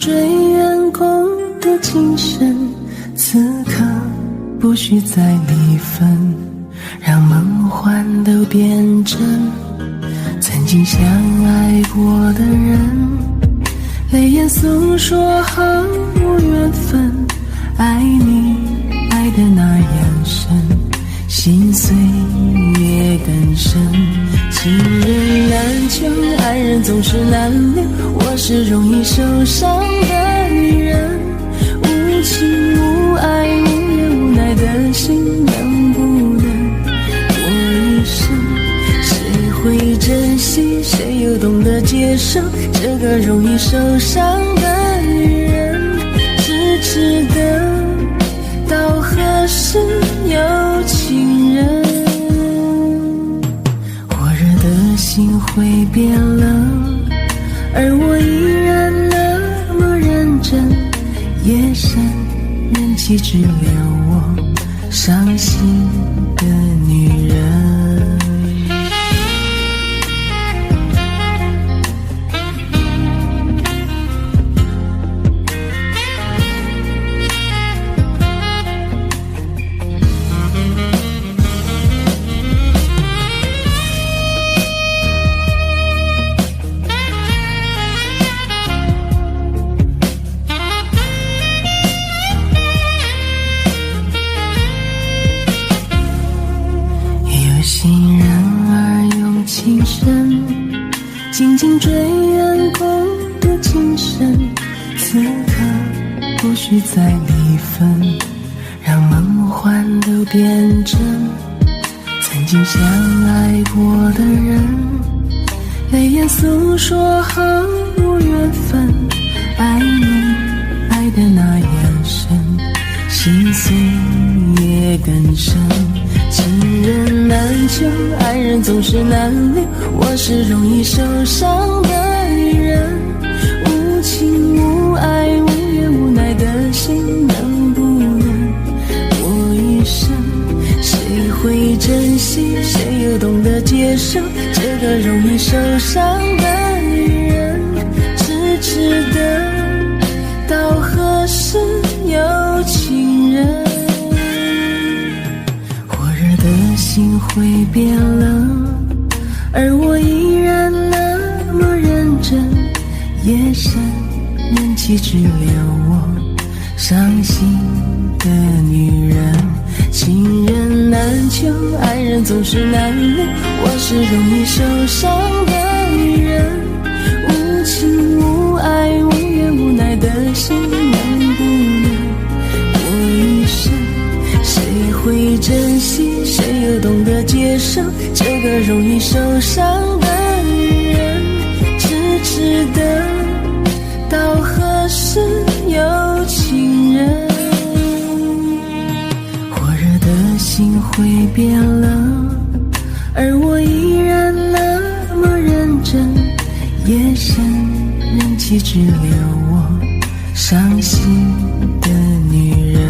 追远共度今生，此刻不需再离分，让梦幻都变真。曾经相爱过的人，泪眼诉说好无缘分，爱你爱的那样深，心碎也更深。情人难求，爱人总是难留，我是容易受伤的女人。无情无爱无怨无奈的心，能不能过一生？谁会珍惜，谁又懂得接受这个容易受伤的女人？只值得到何时有情人？心会变冷，而我依然那么认真。夜深人气只留我伤心的女人。心人儿用情深，紧紧追远共度今生，此刻不需再离分，让梦幻都变真。曾经相爱过的人，泪眼诉说好无缘分，爱你爱的那样深，心碎也更深。情人难求，爱人总是难留，我是容易受伤的女人。无情无爱无怨无奈的心，能不能过一生？谁会珍惜，谁又懂得接受这个容易受伤的女人？只值得到何时有情人？心会变冷，而我依然那么认真。夜深人气只留我伤心的女人。情人难求，爱人总是难留，我是容易受伤的女人。无情无爱无怨无奈的心，能不能过一生？谁会珍惜，谁又懂得接受这个容易受伤的女人？只值得到何时有情人？火热的心会变冷，而我依然那么认真。夜深人气只留我伤心的女人。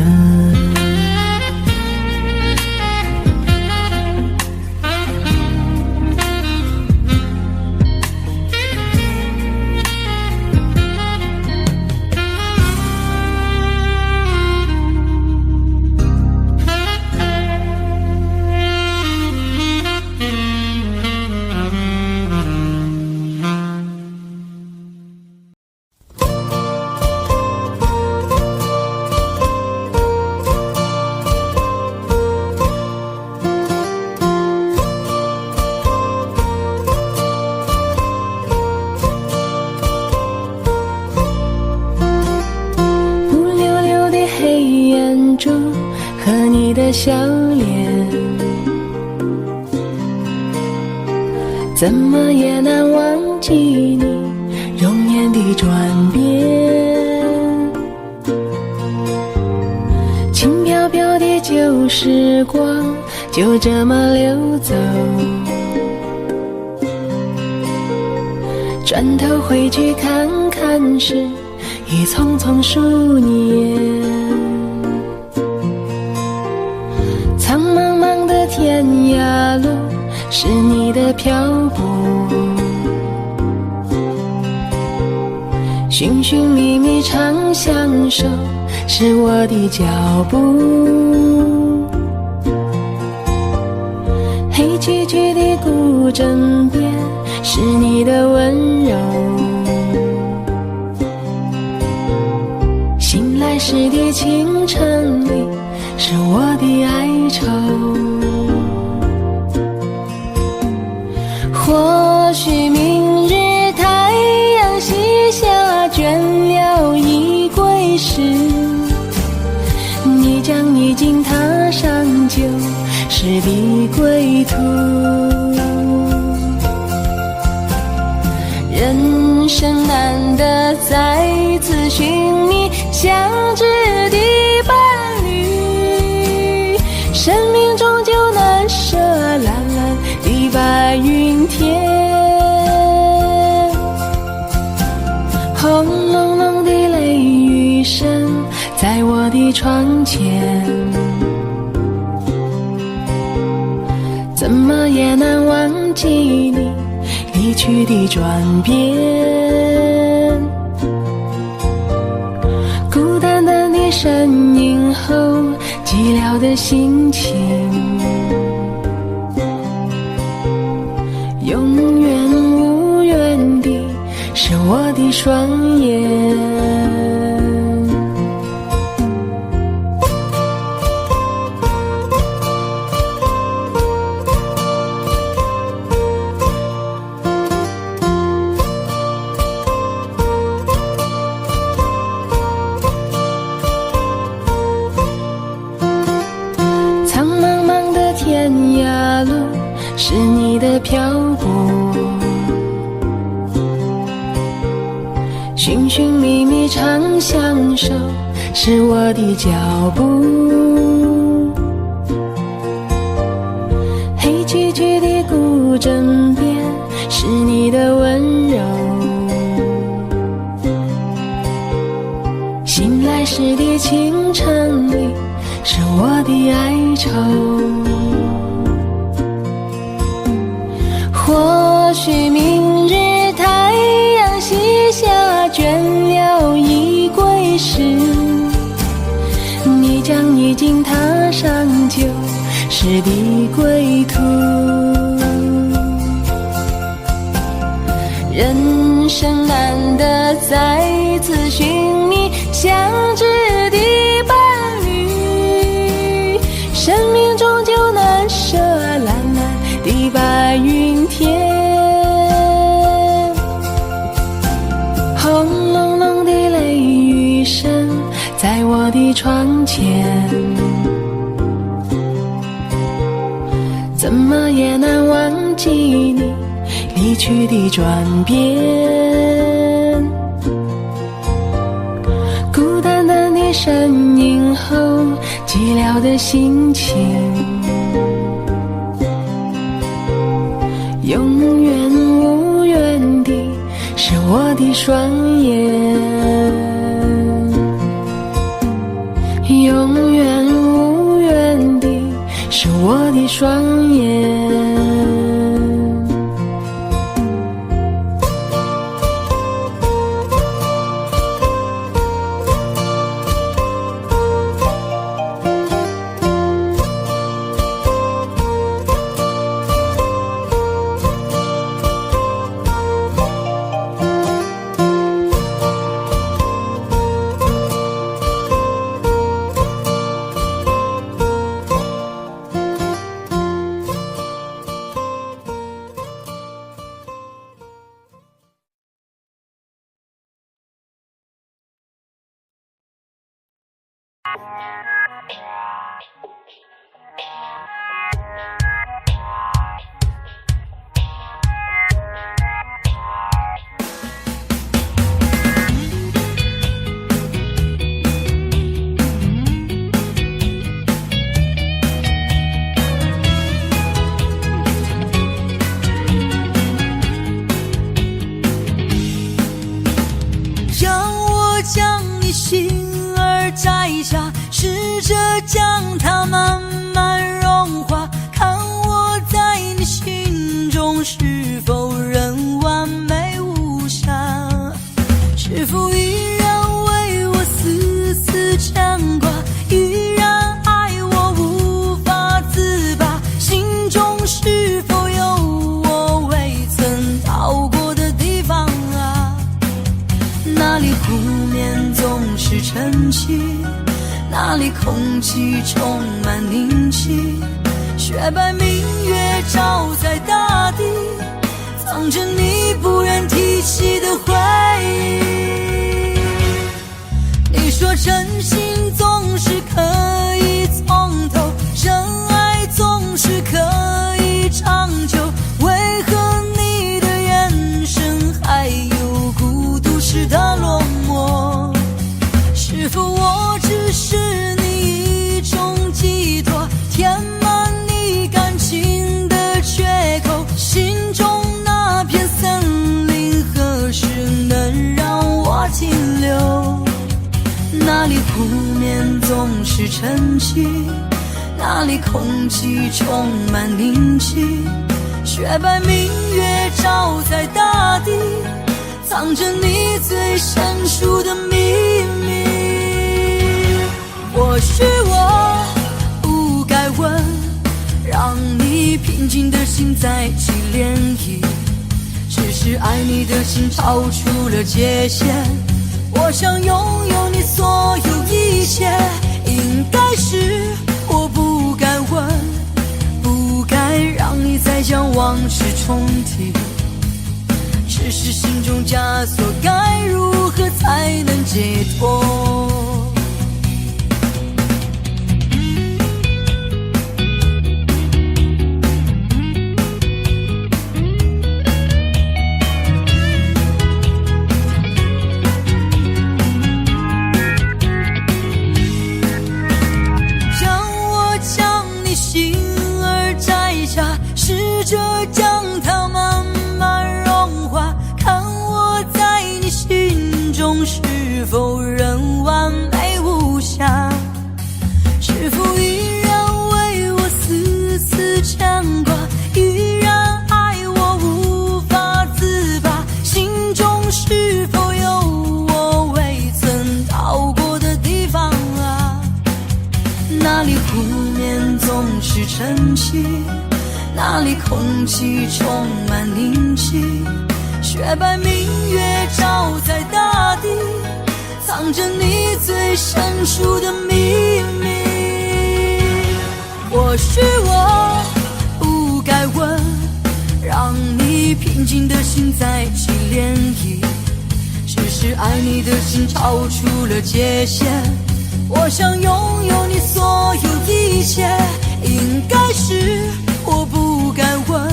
和你的笑脸，怎么也难忘记你容颜的转变。轻飘飘的旧时光就这么流走，转头回去看看时，已匆匆数年。苍茫茫的天涯路，是你的漂泊，寻寻寻觅觅常相守，是我的脚步。黑黢黢的古镇边，是你的温柔。醒来时的清晨里，是我的哀愁。或许明日太阳西下，倦了已归时，你将已经踏上旧时的归途。人生难得再次寻觅相知的伴侣，生命终究难舍蓝蓝的白云天。轰隆隆的雷雨声在我的窗前，怎么也难忘记你离去的转变。孤单单的身影后，寂寥的心情，永远无缘的是我的双眼。苍茫茫的天涯路，是你的漂泊。寻寻觅觅常相守，是我的脚步。黑黢黢的古镇边，是你的温柔。醒来时的清晨里，是我的哀愁。或许明日太阳西下，倦了已归时，你将已经踏上旧时的归途。人生难得再次寻觅相知的伴侣，生命终究难舍蓝蓝的白云天。轰隆隆的雷雨声在我的窗前，怎么也难忘记你离去的转变。孤单单的身影后，寂寥的心情，永远无缘的是我的双眼。永远无缘的是我的双眼。让我将你心儿摘下，是气，那里空气充满凝气，雪白明月照在大地，藏着你不愿提起的回忆。你说真心总是可以从头，真爱总是可以长久，为何你的眼神还有孤独时的落寞？是否我只是你一种寄托，填满你感情的缺口？心中那片森林何时能让我停留？那里湖面总是沉寂，那里空气充满凝气，雪白明月照在大地，藏着你最深处的秘密。或许我不该问，让你平静的心再起涟漪，只是爱你的心超出了界限。我想拥有你所有一切，应该是我不该问，不该让你再将往事重提，只是心中枷锁该如何才能解脱？试着将它慢慢融化，看我在你心中是否仍完美无瑕，是否依然为我丝丝牵挂，依然爱我无法自拔，心中是否有我未曾到过的地方啊？那里湖面总是沉寂，那里空气充满凝气，雪白明月照在大地，藏着你最深处的秘密。或许我不该问，让你平静的心再起涟漪，只是爱你的心超出了界限。我想拥有你所有一切，应该是我不该问，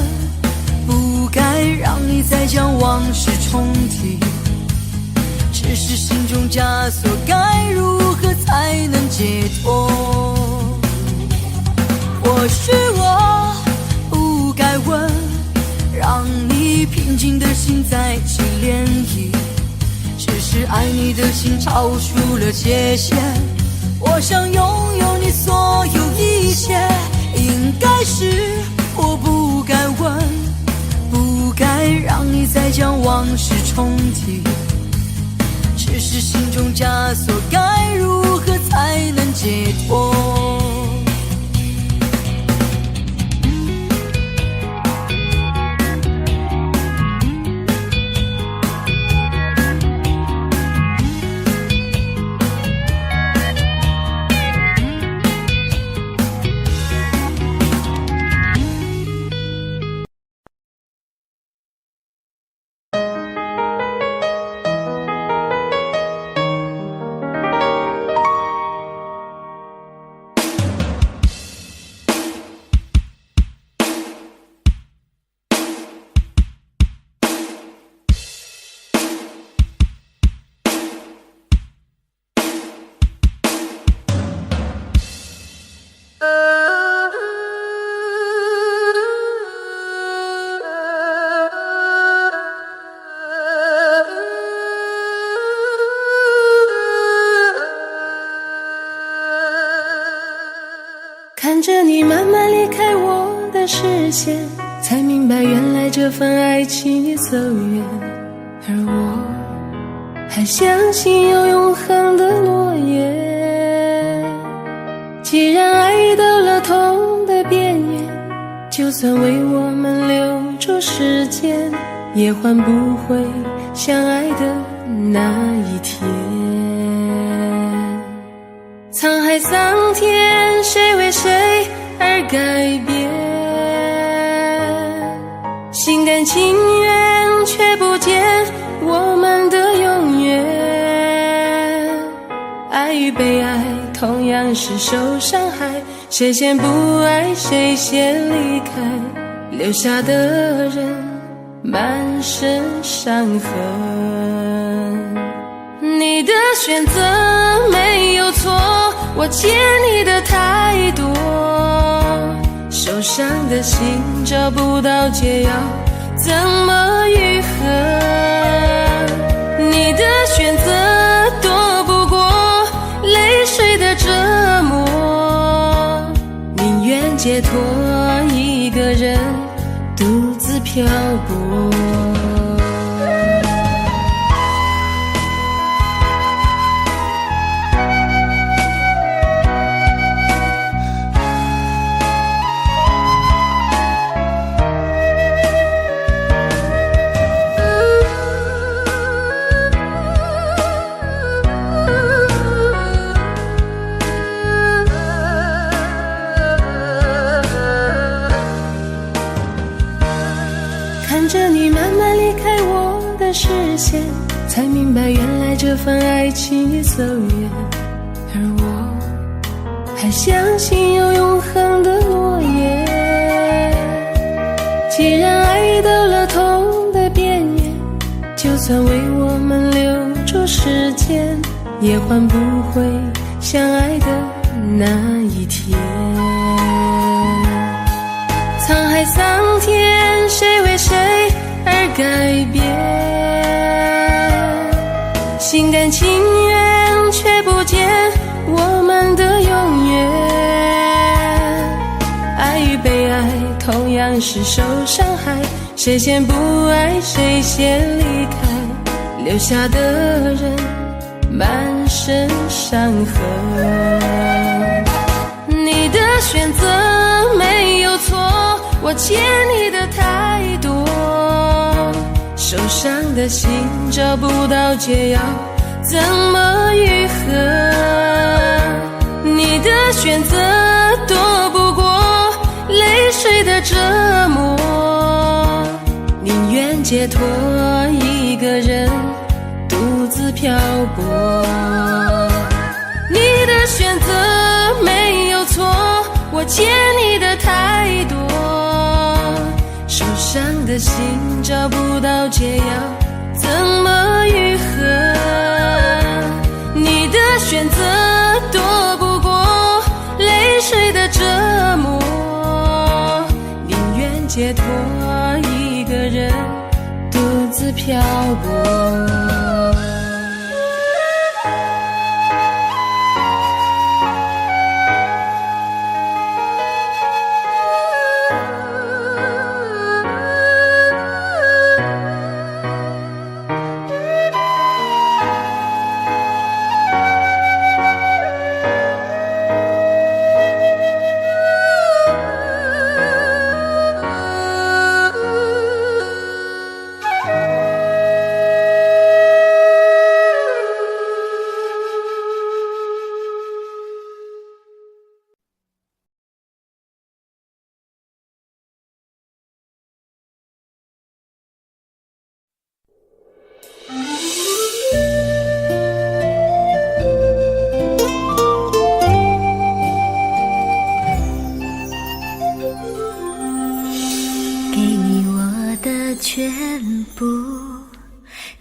不该让你再将往事重提，只是心中枷锁该如何才能解脱？或许我不该问，让你平静的心再起涟漪，只是爱你的心超出了界限。我想拥有你所有一切，应该是我不该问，不该让你再将往事重提，只是心中枷锁该如何才能解脱？看着你慢慢离开我的视线，才明白原来这份爱情也走远，而我还相信有永恒的诺言。既然爱到了痛的边缘，就算为我们留住时间，也换不回相爱的那一天。沧海桑田，谁为谁而改变？心甘情愿，却不见我们的永远。爱与被爱同样是受伤害，谁先不爱谁先离开，留下的人满身伤痕。你的选择没有错，我借你的太多，受伤的心找不到解药，怎么愈合？你的选择躲不过泪水的折磨，宁愿解脱一个人独自漂泊。看着你慢慢离开我的视线，才明白原来这份爱情已走远，而我还相信有永恒的诺言。既然爱到了痛的边缘，就算为我们留住时间，也换不回相爱的那一天。沧海桑田，谁为谁而改变？心甘情愿，却不见我们的永远。爱与被爱同样是受伤害，谁先不爱谁先离开，留下的人满身伤痕。你的选择没有错，我借你的太多，受伤的心找不到解药，怎么愈合？你的选择躲不过泪水的折磨，宁愿解脱一个人独自漂泊。你的选择没有错，我借你的太多，受伤的心找不到解药，怎么愈合？你的选择躲不过泪水的折磨，宁愿解脱一个人独自漂泊。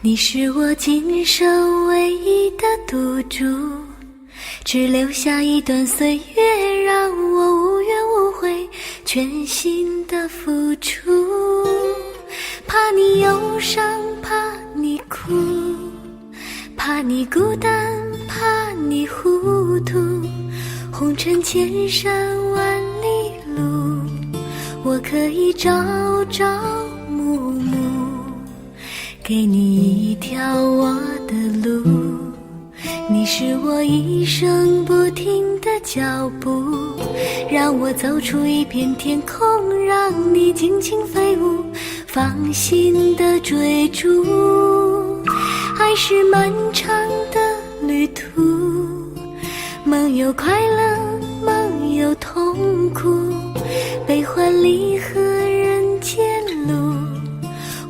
你是我今生唯一的赌注，只留下一段岁月，让我无怨无悔，全心的付出。怕你忧伤，怕你哭，怕你孤单，怕你糊涂。红尘千山万里路，我可以朝朝暮暮，给你一条我的路。你是我一生不停的脚步，让我走出一片天空，让你尽情飞舞，放心的追逐。爱是漫长的旅途，梦有快乐，梦有痛苦，悲欢离合人间路，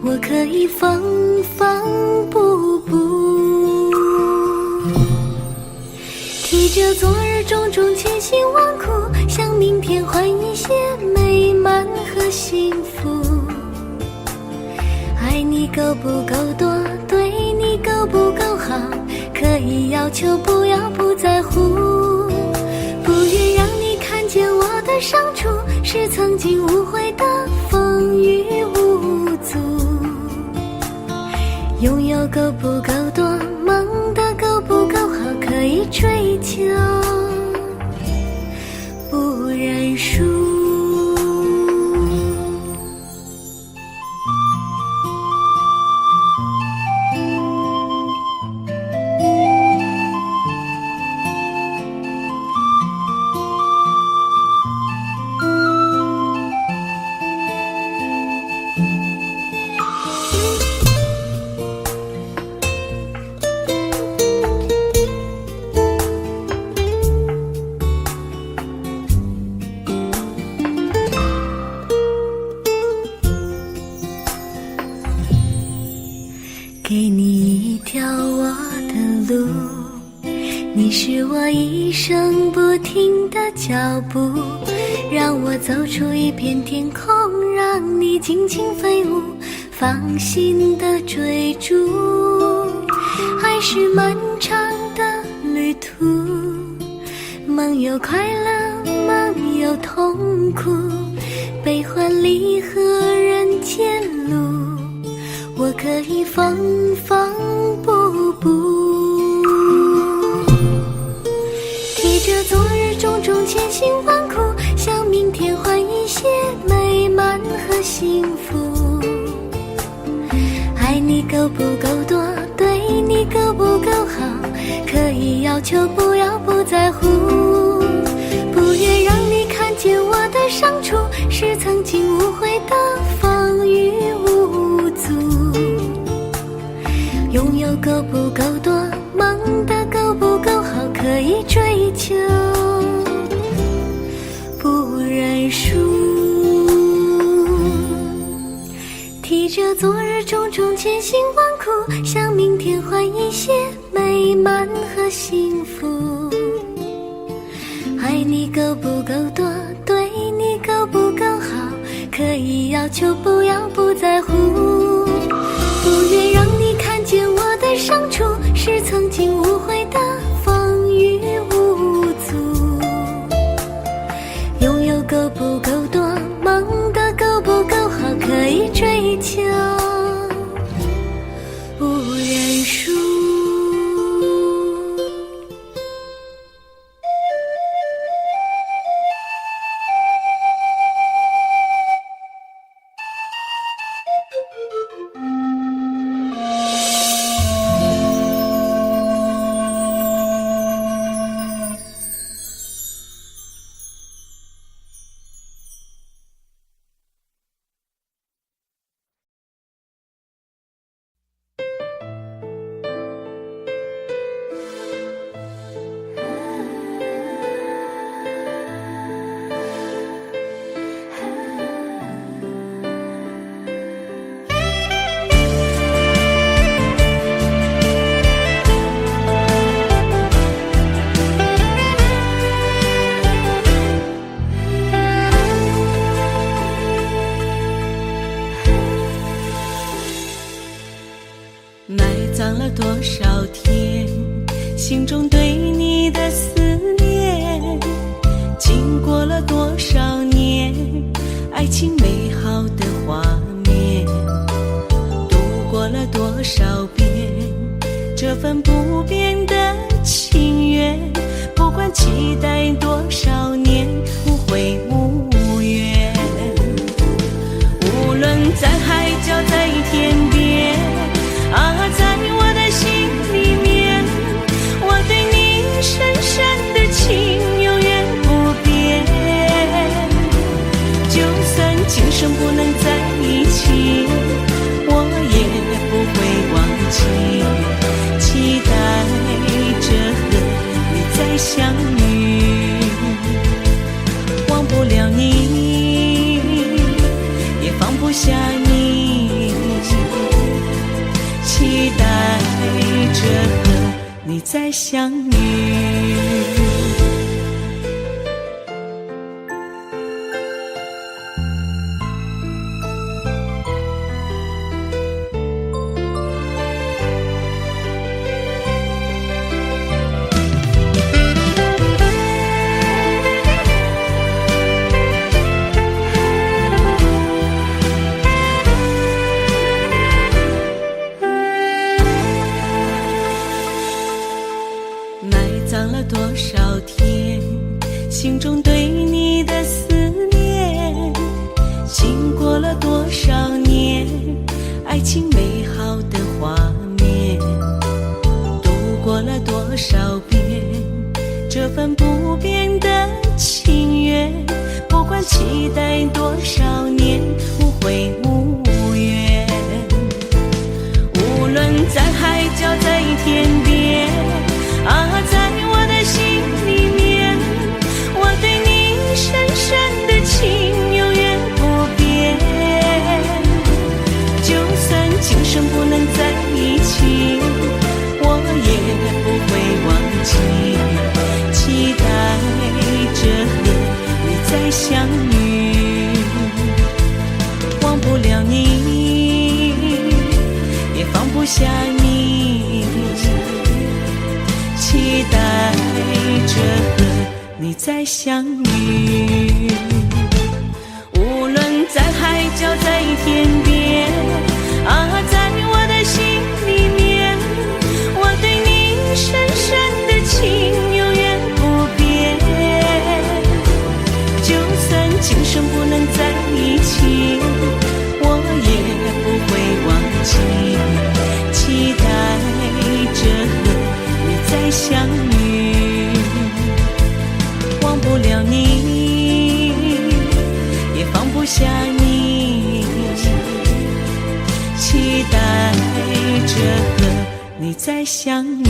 我可以缝缝补补。提着昨日种种千辛万苦，向明天换一些美满和幸福。爱你够不够多，对你够不够好，可以要求，不要不在乎。不愿让你看见我的伤处，是曾经无悔的风雨无阻。拥有够不够多，梦的够不够好，可以追求，不认输。给你一条我的路，你是我一生不停的脚步，让我走出一片天空，让你尽情飞舞，放心的追逐。爱是漫长的旅途，梦有快乐，梦有痛苦，悲欢离合人间路，我可以缝缝补补。提着昨日种种千辛万苦，向明天换一些美满和幸福。爱你够不够多，对你够不够好，可以要求，不要不在乎。不愿让你看见我的伤处，是曾经无悔的风雨无阻。拥有够不够多，梦的够不够好，可以追求，不认输。提着昨日种种千辛万苦，向明天换一些美满和幸福。爱你够不够多，对你够不够好，可以要求，不要不在乎。不愿让你看见我的伤处，是曾经无悔的风雨无阻。拥有够不够多，梦的够不够好，可以追求，不认输。埋葬了多少天，心中对你的思念，经过了多少年，爱情美好的画面，度过了多少遍，这份不变的情缘，不管期待多少年，无悔无怨。无论在海角在天边啊，在我的心里面，我对你深深的情永远不变。就算今生不能在一起，我也不会忘记，期待着和你再相遇。你再相遇。多少天，心中对你的思念，经过了多少年，爱情美好的画面，度过了多少遍，这份不变的情缘，不管期待多少年，无悔无怨。无论在海角在天边啊，在我的心里面，我对你深深的情永远不变。就算今生不能在一起，我也不会忘记，期待着和你再相遇。忘不了你，也放不下你，期待着和你再相遇。无论在海角在天边啊，在我的心里面，我对你深深的情永远不变。就算今生不能在一起，我也不会忘记，期待着和你再相遇。忘不了你，也放不下你，期待着和你再相遇。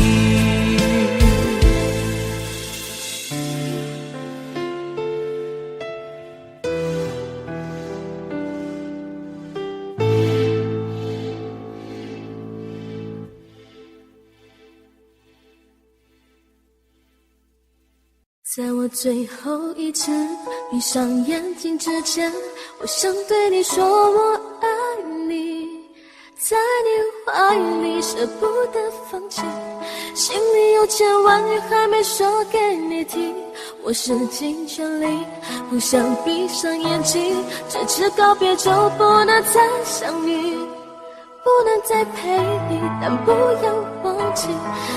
在我最后一次闭上眼睛之前，我想对你说我爱你，在你怀里舍不得放弃，心里有千万语还没说给你听，我使尽全力不想闭上眼睛，这次告别就不能再相遇，不能再陪你，但不要忘记，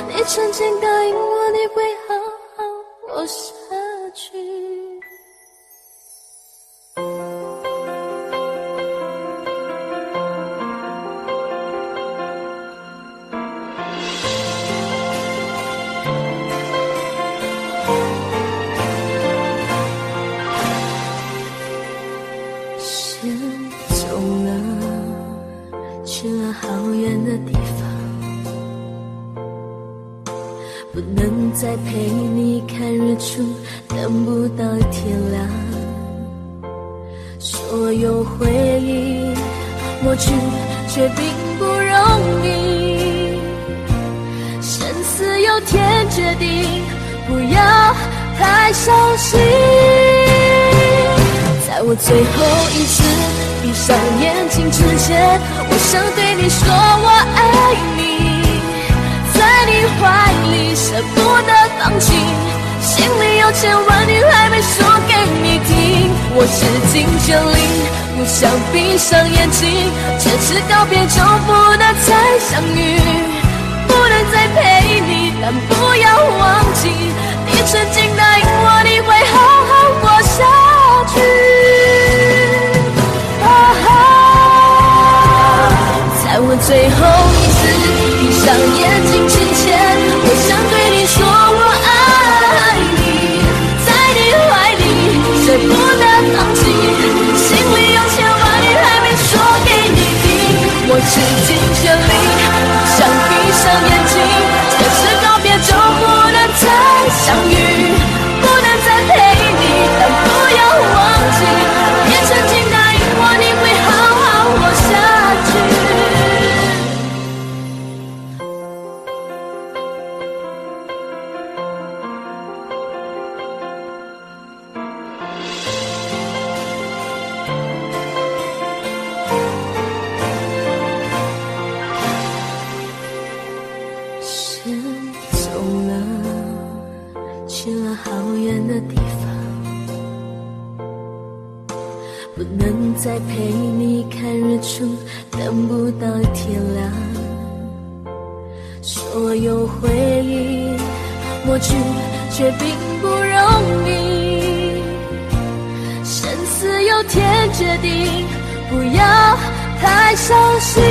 你曾经答应我你会好好活下去。先走了，去了好远的地方，不能再陪你看日出，等不到天亮。所有回忆抹去，却并不容易。生死有天决定，不要太伤心。在我最后一次闭上眼睛之前，我想对你说我爱你，在你怀里舍不得放弃，心里有千万语还没说给你听，我使尽全力不想闭上眼睛，这次告别就不能再相遇，不能再陪你，但不要忘记，你曾经答应我你会好好活下去。在我最后一次闭上眼睛之前，我想对你说我爱你，在你怀里舍不得放弃，心里有千万语还没说给你听，我使尽全力不想闭上眼睛，这次告别就不能再相遇，不能再陪你，但不要忘记，你曾经答应我你会好好活下去。你看日出，等不到天亮。所有回忆抹去，却并不容易。生死有天决定，不要太伤心。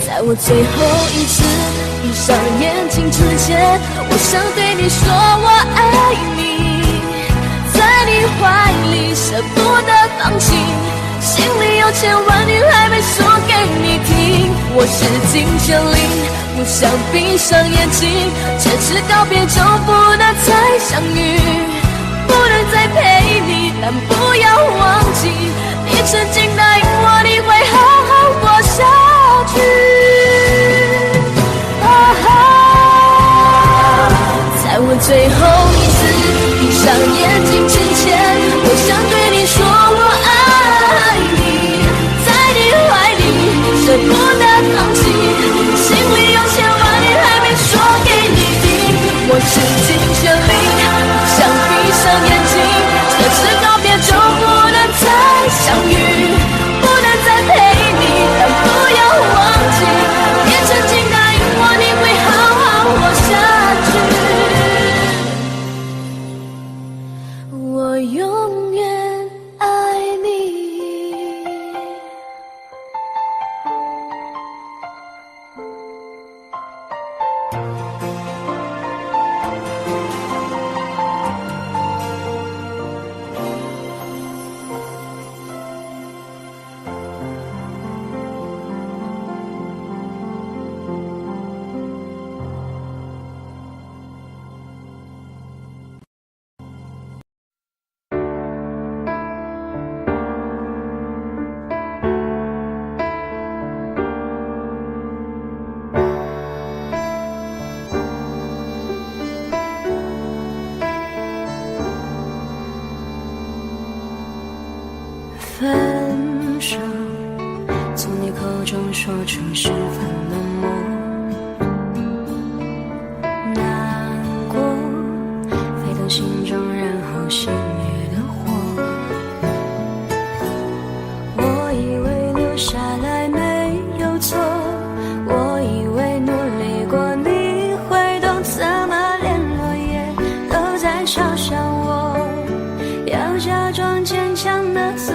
在我最后一次闭上眼睛之前，我想对你说我爱你。在你怀里舍不得放弃，心里有千万语还没说给你听。我是金千里，不想闭上眼睛，只是告别就不能再相遇。不能再陪你，但不要忘记，你曾经答应我你会好好过下去。在我最后一次闭上眼睛之前，我想对你说我爱你。在你怀里舍不得放弃，心里有千万语还没说给你听。我是尽全力，不想闭上眼睛，这次告别就不能再相遇。不能再陪你，但不要忘记，你曾经答应我你会好好活下去。我永远爱你。分手，从你口中说出十分冷漠，难过沸腾心中，然后熄灭的火。我以为留下来没有错，我以为努力过你会懂，怎么连落叶都在嘲笑我，要假装坚强的走。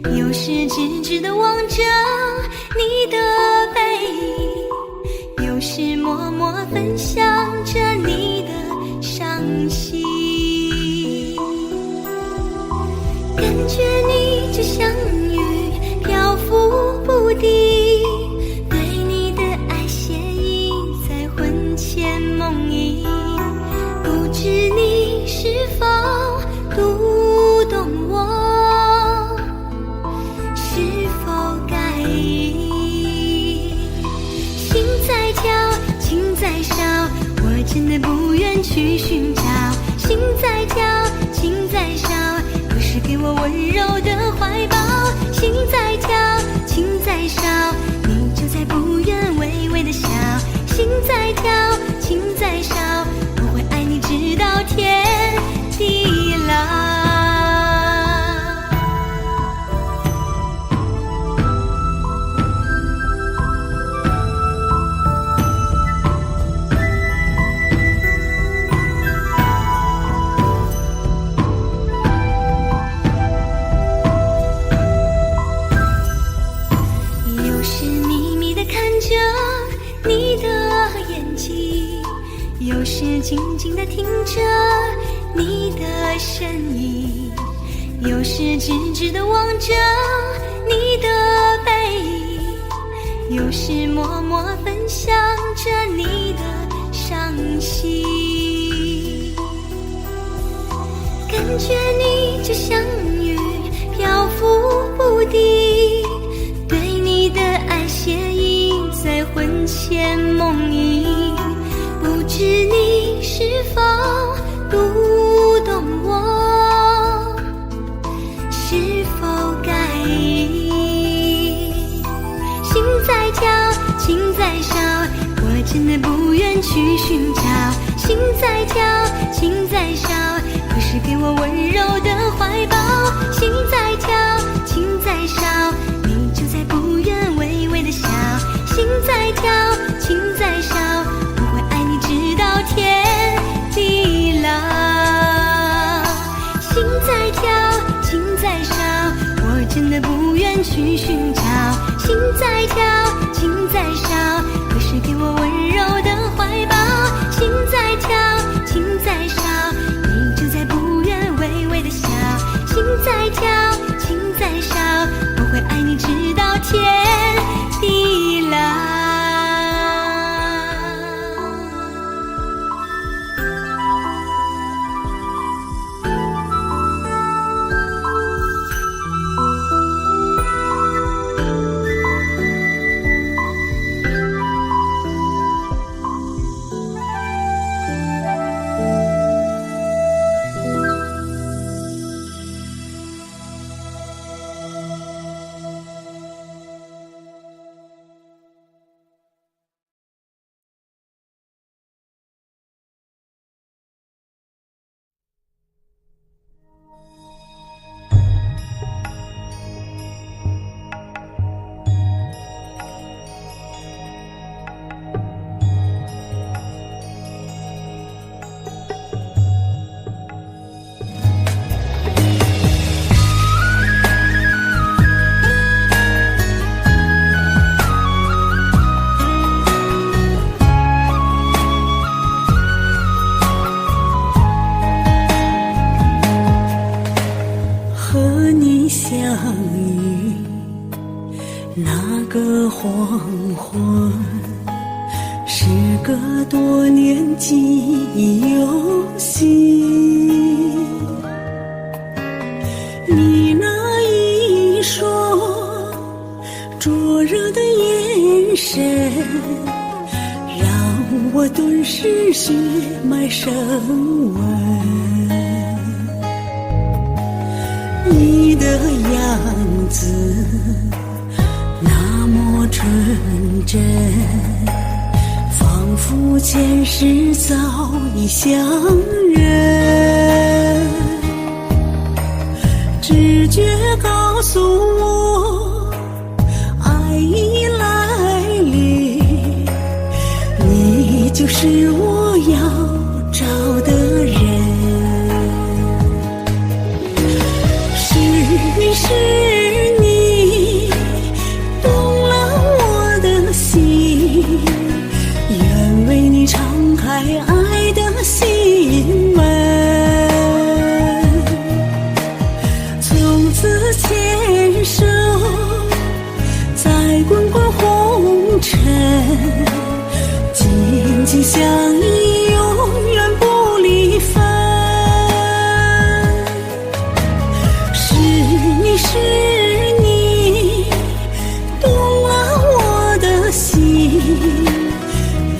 有时直直地望着你的背影，有时默默分享着你的伤心。感觉你就像云漂浮不定，对你的爱写意在魂牵梦萦，不知你是否读懂我是否该意。心在跳，情在烧，我真的不愿去寻找。心在跳，情在烧，不是给我温柔的怀抱。心在跳，情在烧，你就在不远微微的笑。心在跳，情在烧，我会爱你直到天地老。有时秘密地看着你的眼睛，有时静静地听着你的声音，有时直直地望着你的背影，有时默默分享着你的伤心。感觉你就像云漂浮不定，对你的爱写意在魂牵梦萦，不知你是否读懂我是否该意。心在跳，情在烧，我真的不愿去寻找。心在跳，情在烧，不是给我温柔的怀抱。心在跳，情在烧，你就在不远微微的笑。心在跳，情在烧，我会爱你直到天地老。心在跳，情在烧，我真的不愿去寻找。心在跳，情在烧，不是给我温柔的怀抱。心在跳，情在烧，你就在不远微微的笑。心在跳，情在烧，我会爱你直到天地老。那个黄昏，时隔多年记忆犹新。你那一双灼热的眼神，让我顿时血脉升温。你的样子那么纯真，仿佛前世早已相认。直觉告诉我，爱已来临，你就是我要找的人。是你是此牵手，在滚滚红尘，紧紧相依，永远不离分。是你是你，动了我的心，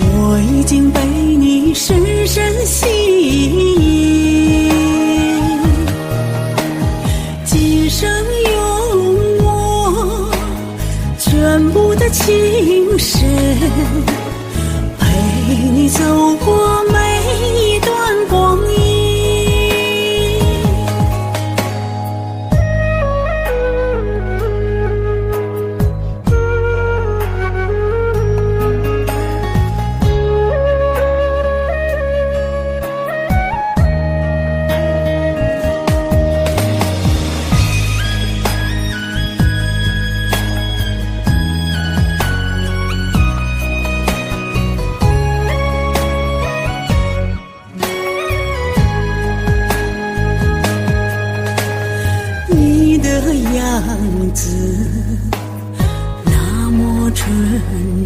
我已经被你深深吸引。今生有我全部的情深，陪你走过每一段光阴。你的样子那么纯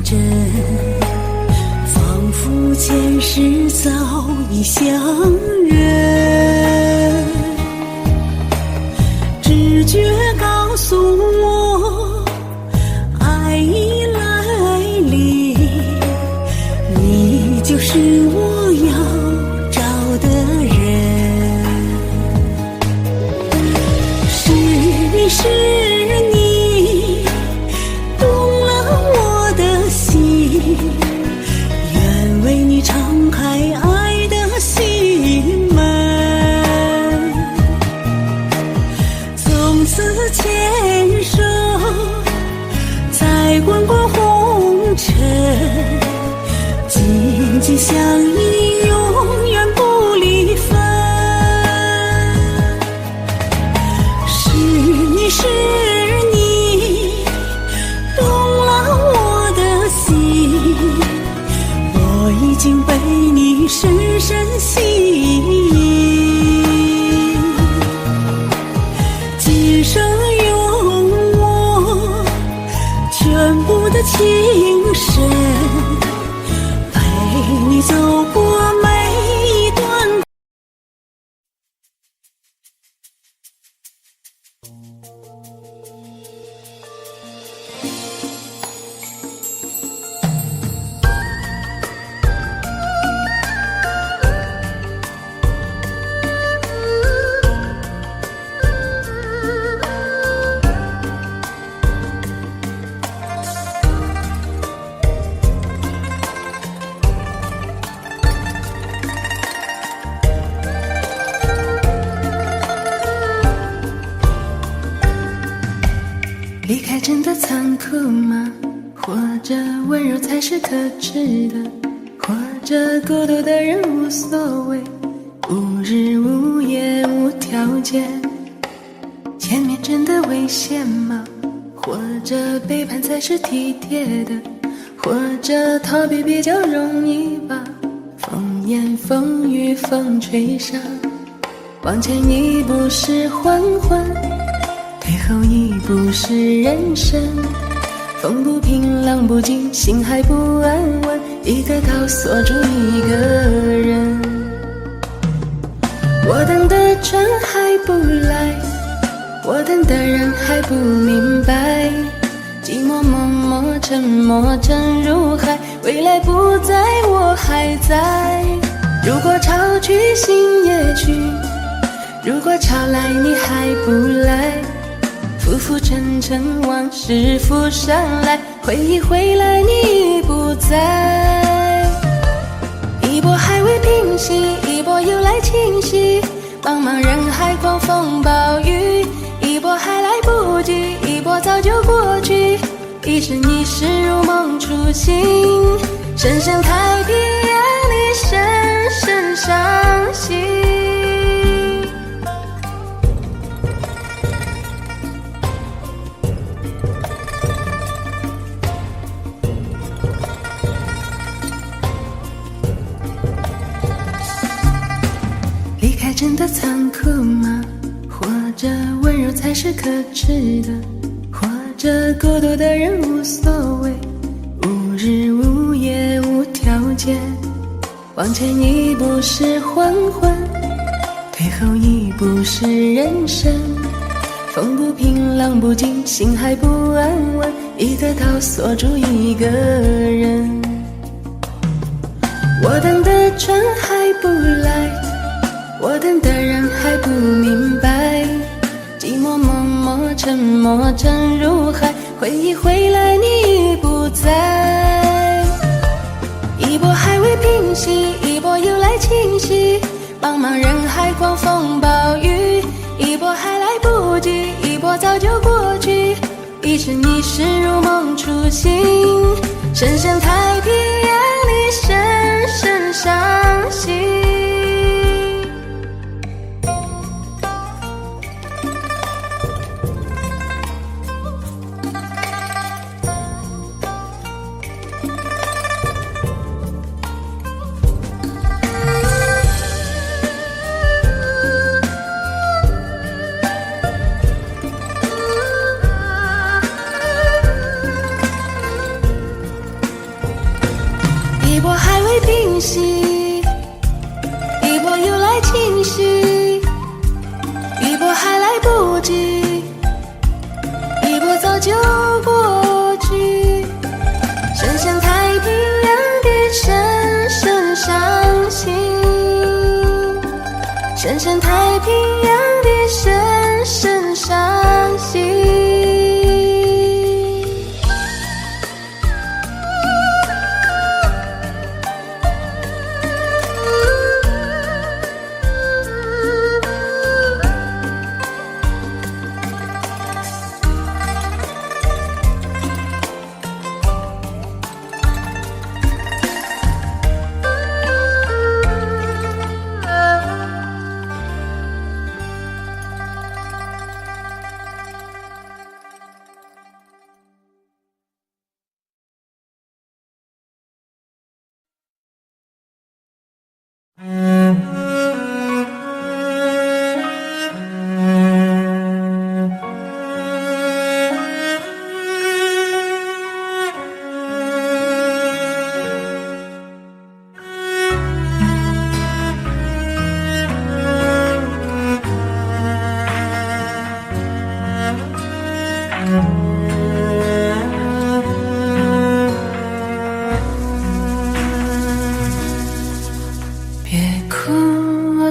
真，仿佛前世早已相认。直觉告诉我，爱已来临，你就是我要找的人。是你动了我的心，愿为你敞开爱的心门。从此牵手，在滚滚红尘，紧紧相依，永远不离分。是你动了我的心，我已经被你深深吸引。今生有我全部的情深，陪你走过每一段。离开真的残酷吗？或者温柔才是可耻的？或者孤独的人无所谓，无日无夜无条件？前面真的危险吗？或者背叛才是体贴的？或者逃避比较容易吧？风言风语风吹上，往前一步是缓缓，退后一步是人生。风不平浪不静，心还不安稳，一个岛锁住一个人。我等的船还不来，我等的人还不明白，寂寞默默沉默沉入海，未来不在我还在。如果潮去心也去，如果潮来你还不来，浮浮沉沉往事浮上来，回忆回来你已不在。一波还未平息，一波又来侵袭，茫茫人海狂风暴雨，一波还来不及，一波早就过去，一生一世如梦初醒，深深太平让你深深伤心。离开真的残酷吗？或者温柔才是可耻的，活着孤独的人无所谓，无日无夜无条件，往前一步是黄昏，退后一步是人生。风不平浪不静，心还不安稳，一个岛锁住一个人。我等的船还不来，我等的人还不明白，寂寞默默沉默沉入海，回忆回来你已不在。一波还未平息，一波又来侵袭，茫茫人海狂风暴雨，一波还来不及，一波早就过去，一生一世如梦初醒，深深太平洋里深深伤心。一波还未平息，一波又来侵袭，一波还来不及，一波早就过去，深深太平洋的深深伤心，深深太平洋的深深伤心。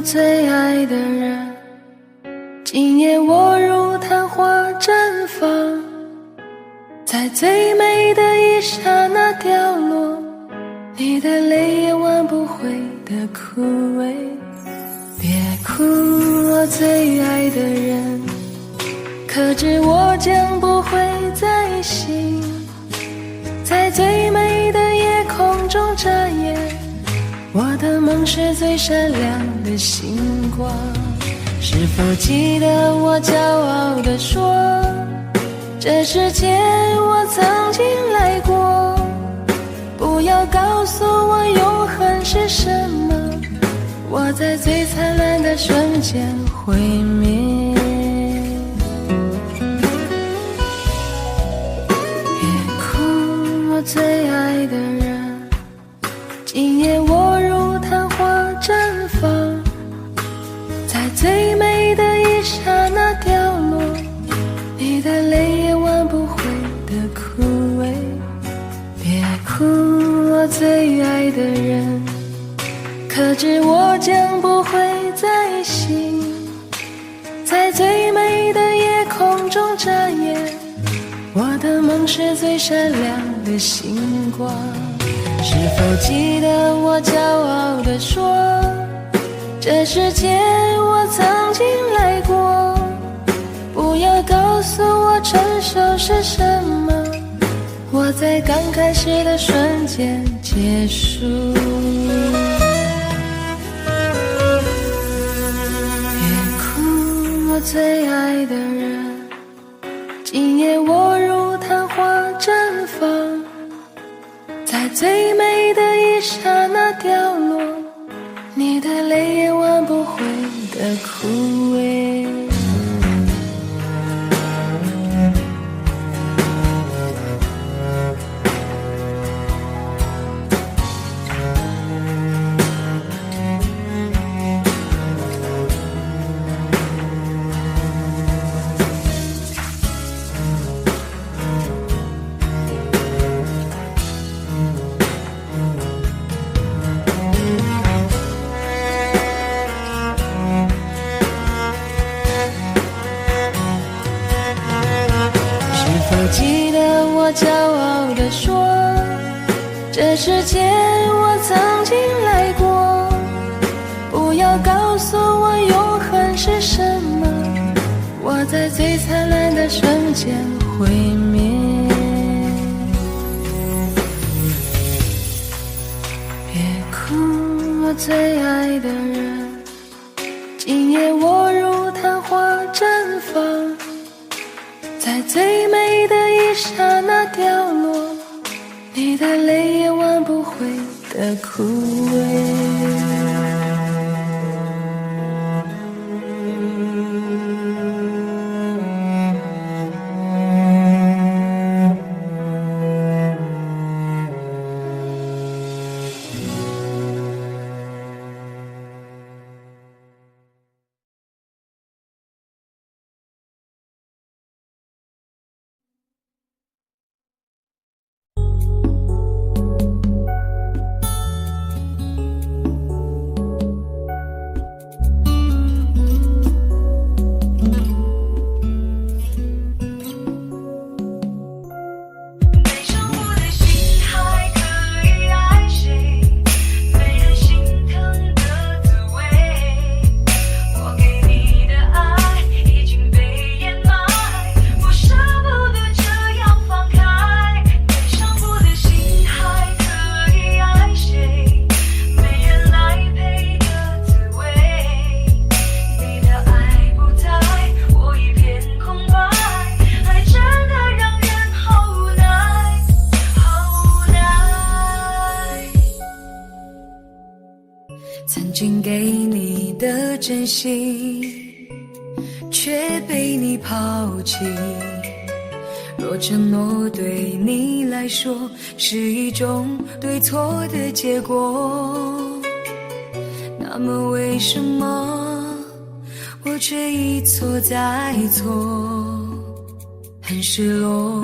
最爱的人，今夜我如昙花绽放，在最美的一刹那掉落，你的泪也挽不回的枯萎。别哭，我最爱的人，可知我将不会再醒，在最美的夜空中眨眼，我的梦是最闪亮的星光。是否记得我骄傲地说，这世界我曾经来过，不要告诉我永恒是什么，我在最灿烂的瞬间毁灭。别哭，我最爱的人，今夜我如昙花绽放，在最美的一刹那掉落，你的泪也挽不回的枯萎。别哭，我最爱的人，可知我将不会再醒，在最美的夜空中眨眼，我的梦是最闪亮的星光。是否记得我骄傲地说，这世界我曾经来过，不要告诉我成熟是什么，我在刚开始的瞬间结束。别哭，我最爱的人，今夜我如昙花绽放，在最美的一刹那掉落，你的泪也挽不回的枯萎。否记得我骄傲地说，这世界我曾经来过，不要告诉我永恒是什么，我在最灿烂的瞬间毁灭。别哭，我最爱的人，今夜我如昙花绽放，在最美的一刹那掉落，你的泪也挽不回的枯萎。曾经给你的真心，却被你抛弃。若承诺对你来说是一种对错的结果，那么为什么我却一错再错？很失落，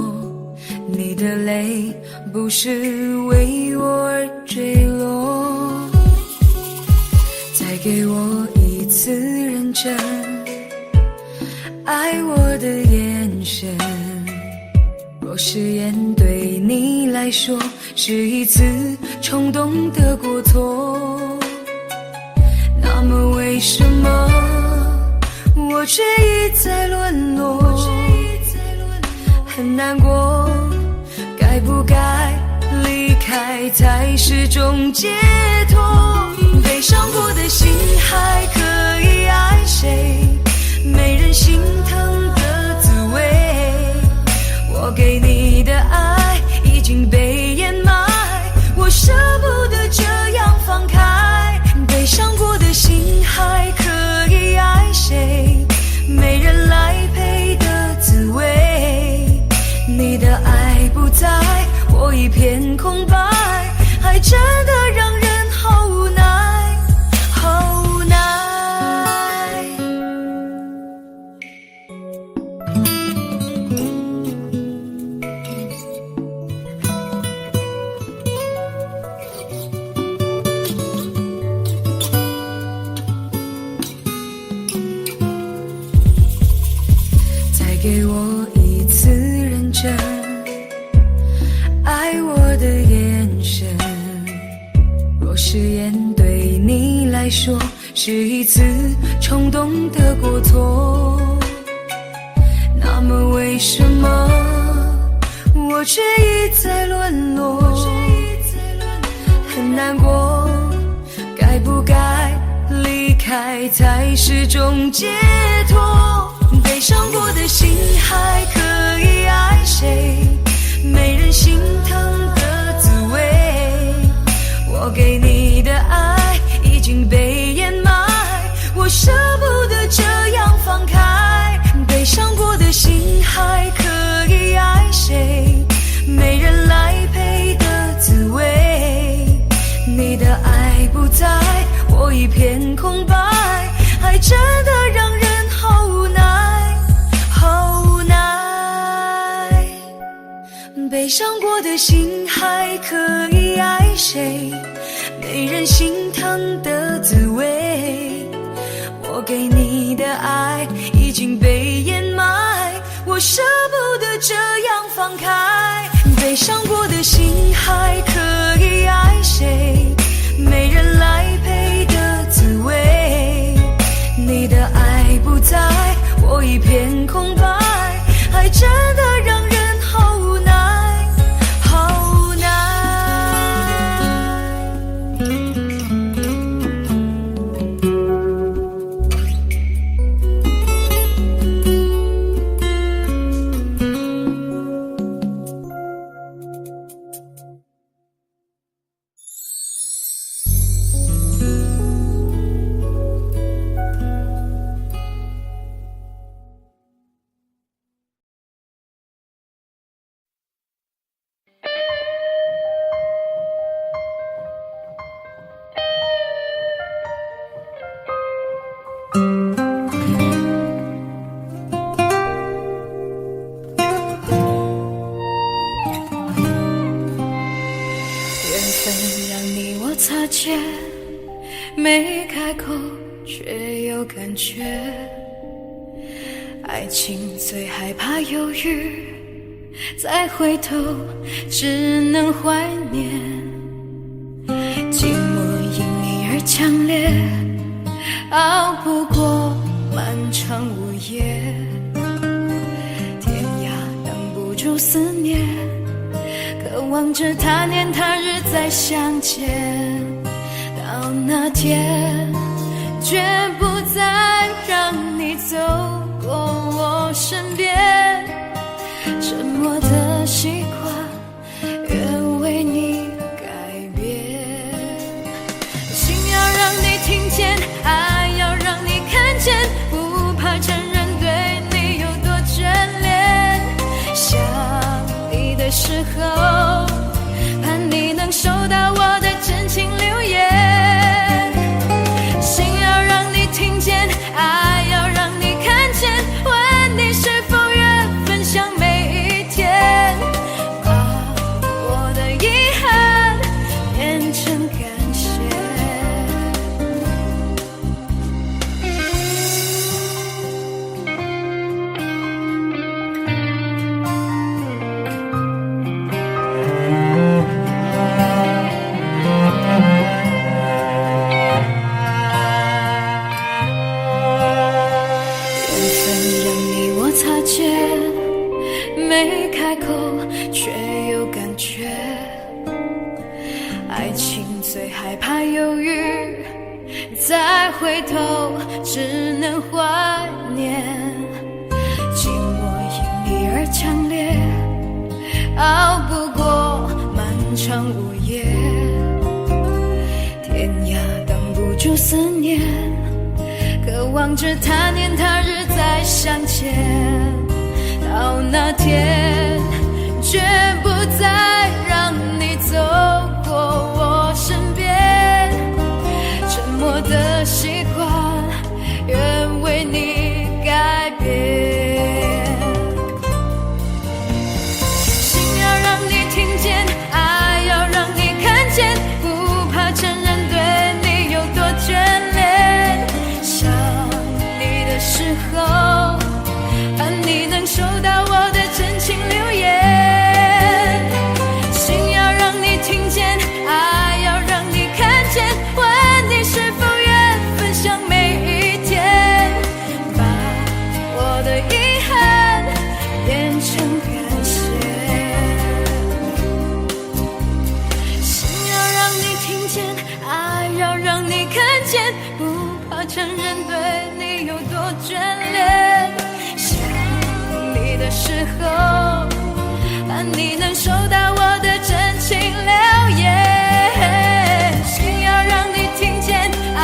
你的泪不是为我而坠落。再给我一次认真爱我的眼神，若誓言对你来说是一次冲动的过错，那么为什么我却一再沦落？很难过，该不该离开才是种解脱？悲伤过的心还可以爱谁？没人心疼的滋味，我给你的爱已经被掩埋，我舍不得这样放开。悲伤过的心还可以爱谁？没人来陪的滋味，你的爱不在，我一片空白，爱真的让人好无奈，好无奈。再给我一次认真爱我的眼神，若誓言对你来说是一次冲动的过错，那么为什么我却一再沦落？很难过，该不该离开才是种解脱？悲伤过的心还可以爱谁？没人心疼的滋味，我给你的爱已经被掩埋，我舍不得这样放开。悲伤过的心还可以爱谁？没人来陪的滋味，你的爱不在，我一片空白，爱真的让人好无奈，好无奈。悲伤过的心还可以爱谁？没人心疼的滋味，我给你的爱已经被掩埋，我舍不得这样放开，悲伤过的心还可以爱谁？没人来陪的滋味，你的爱不在，我一片空白，爱真的让人好无奈，好无奈。擦肩，没开口却有感觉。爱情最害怕犹豫，再回头只能怀念。寂寞因你而强烈，熬不过漫长午夜。天涯挡不住思念，渴望着他年他日再相见，到那天绝不再让你走过我身边。沉默的习惯愿为你改变，心要让你听见，爱要让你看见，不怕承认对你有多眷恋。想你的时候，盼你能收到我的真情留言。心要让你听见，爱要让你看见，问你是否愿分享每一天，把我的遗憾变成感谢。没开口却有感觉，爱情最害怕犹豫，再回头只能怀念。寂寞因你而强烈，熬不过漫长午夜。天涯挡不住思念，渴望着他年他日再相见，到那天绝不再让你走过我身边。沉默的习惯愿为你改变，心要让你听见，爱要让你看见，不怕承认对你有多眷恋。想你的时候，盼你能收到我的真情留言。心要让你听见，爱要让你看见，问你是否愿分享每一天，把我的遗憾变成感谢。心要让你听见，爱要让你看见，不怕承认对你有多眷恋。的时候，盼你能收到我的真情留言。心要让你听见，爱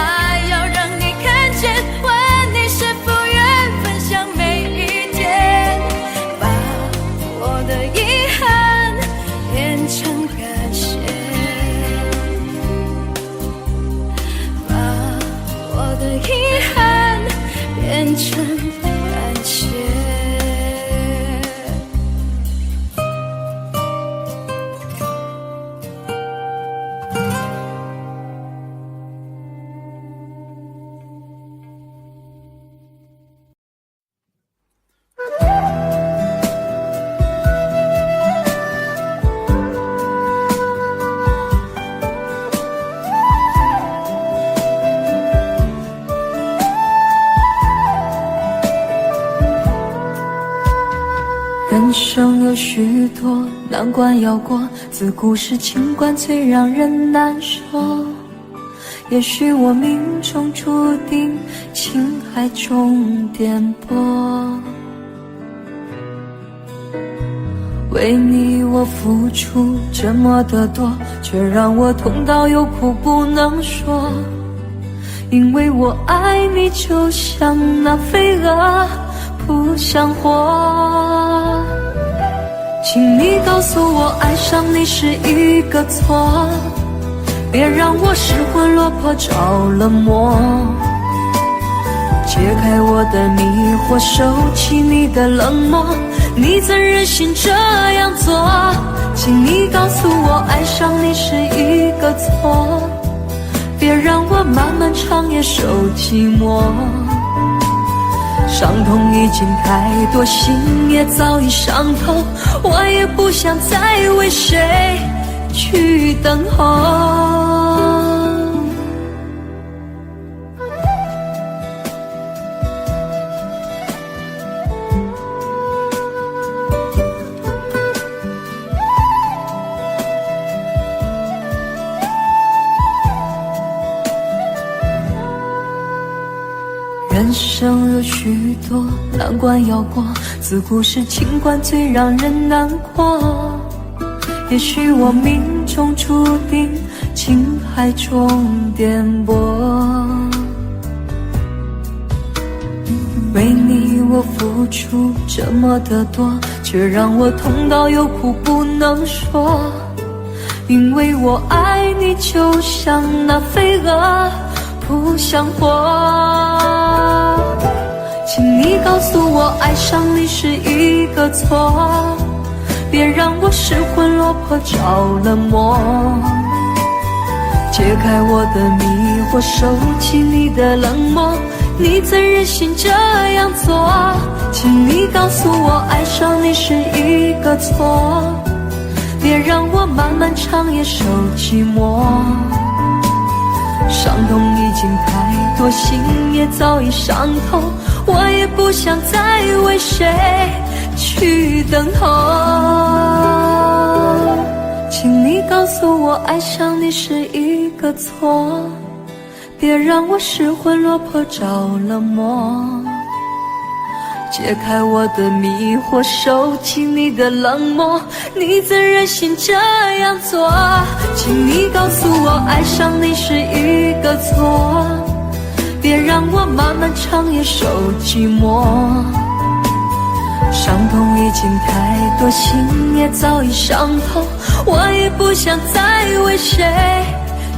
要让你看见，问你是否愿分享每一天，把我的遗憾变成感谢，把我的遗憾变成感谢。人生有许多难关要过，自古是情关最让人难受。也许我命中注定情海中颠簸，为你我付出这么的多，却让我痛到有苦不能说。因为我爱你就像那飞蛾扑向火，请你告诉我爱上你是一个错，别让我失魂落魄着了魔。解开我的迷惑，收起你的冷漠，你怎忍心这样做？请你告诉我爱上你是一个错，别让我漫漫长夜受寂寞。伤痛已经太多，心也早已伤透，我也不想再为谁去等候。人生有许多难关要过，自古是情关最让人难过。也许我命中注定情海中颠簸，为你我付出这么的多，却让我痛到有苦不能说。因为我爱你就像那飞蛾扑向火，请你告诉我爱上你是一个错，别让我失魂落魄着了魔。解开我的迷惑，收起你的冷漠，你怎忍心这样做？请你告诉我爱上你是一个错，别让我漫漫长夜受寂寞。伤痛已经太多，心也早已伤透，我也不想再为谁去等候。请你告诉我爱上你是一个错，别让我失魂落魄着了魔。解开我的迷惑，收起你的冷漠，你怎忍心这样做？请你告诉我爱上你是一个错，别让我漫漫长夜受寂寞。伤痛已经太多，心也早已伤透，我也不想再为谁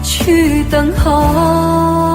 去等候。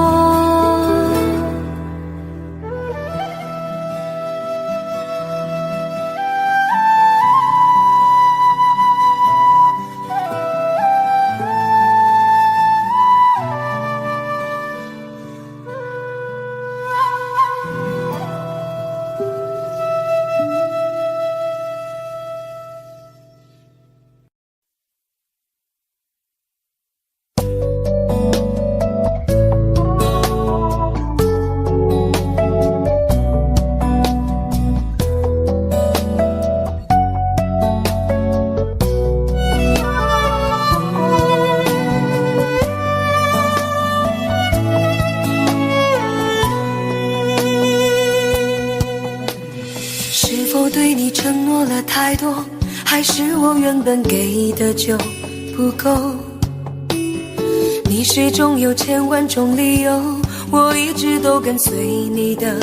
对你承诺了太多，还是我原本给的就不够？你始终有千万种理由，我一直都跟随你的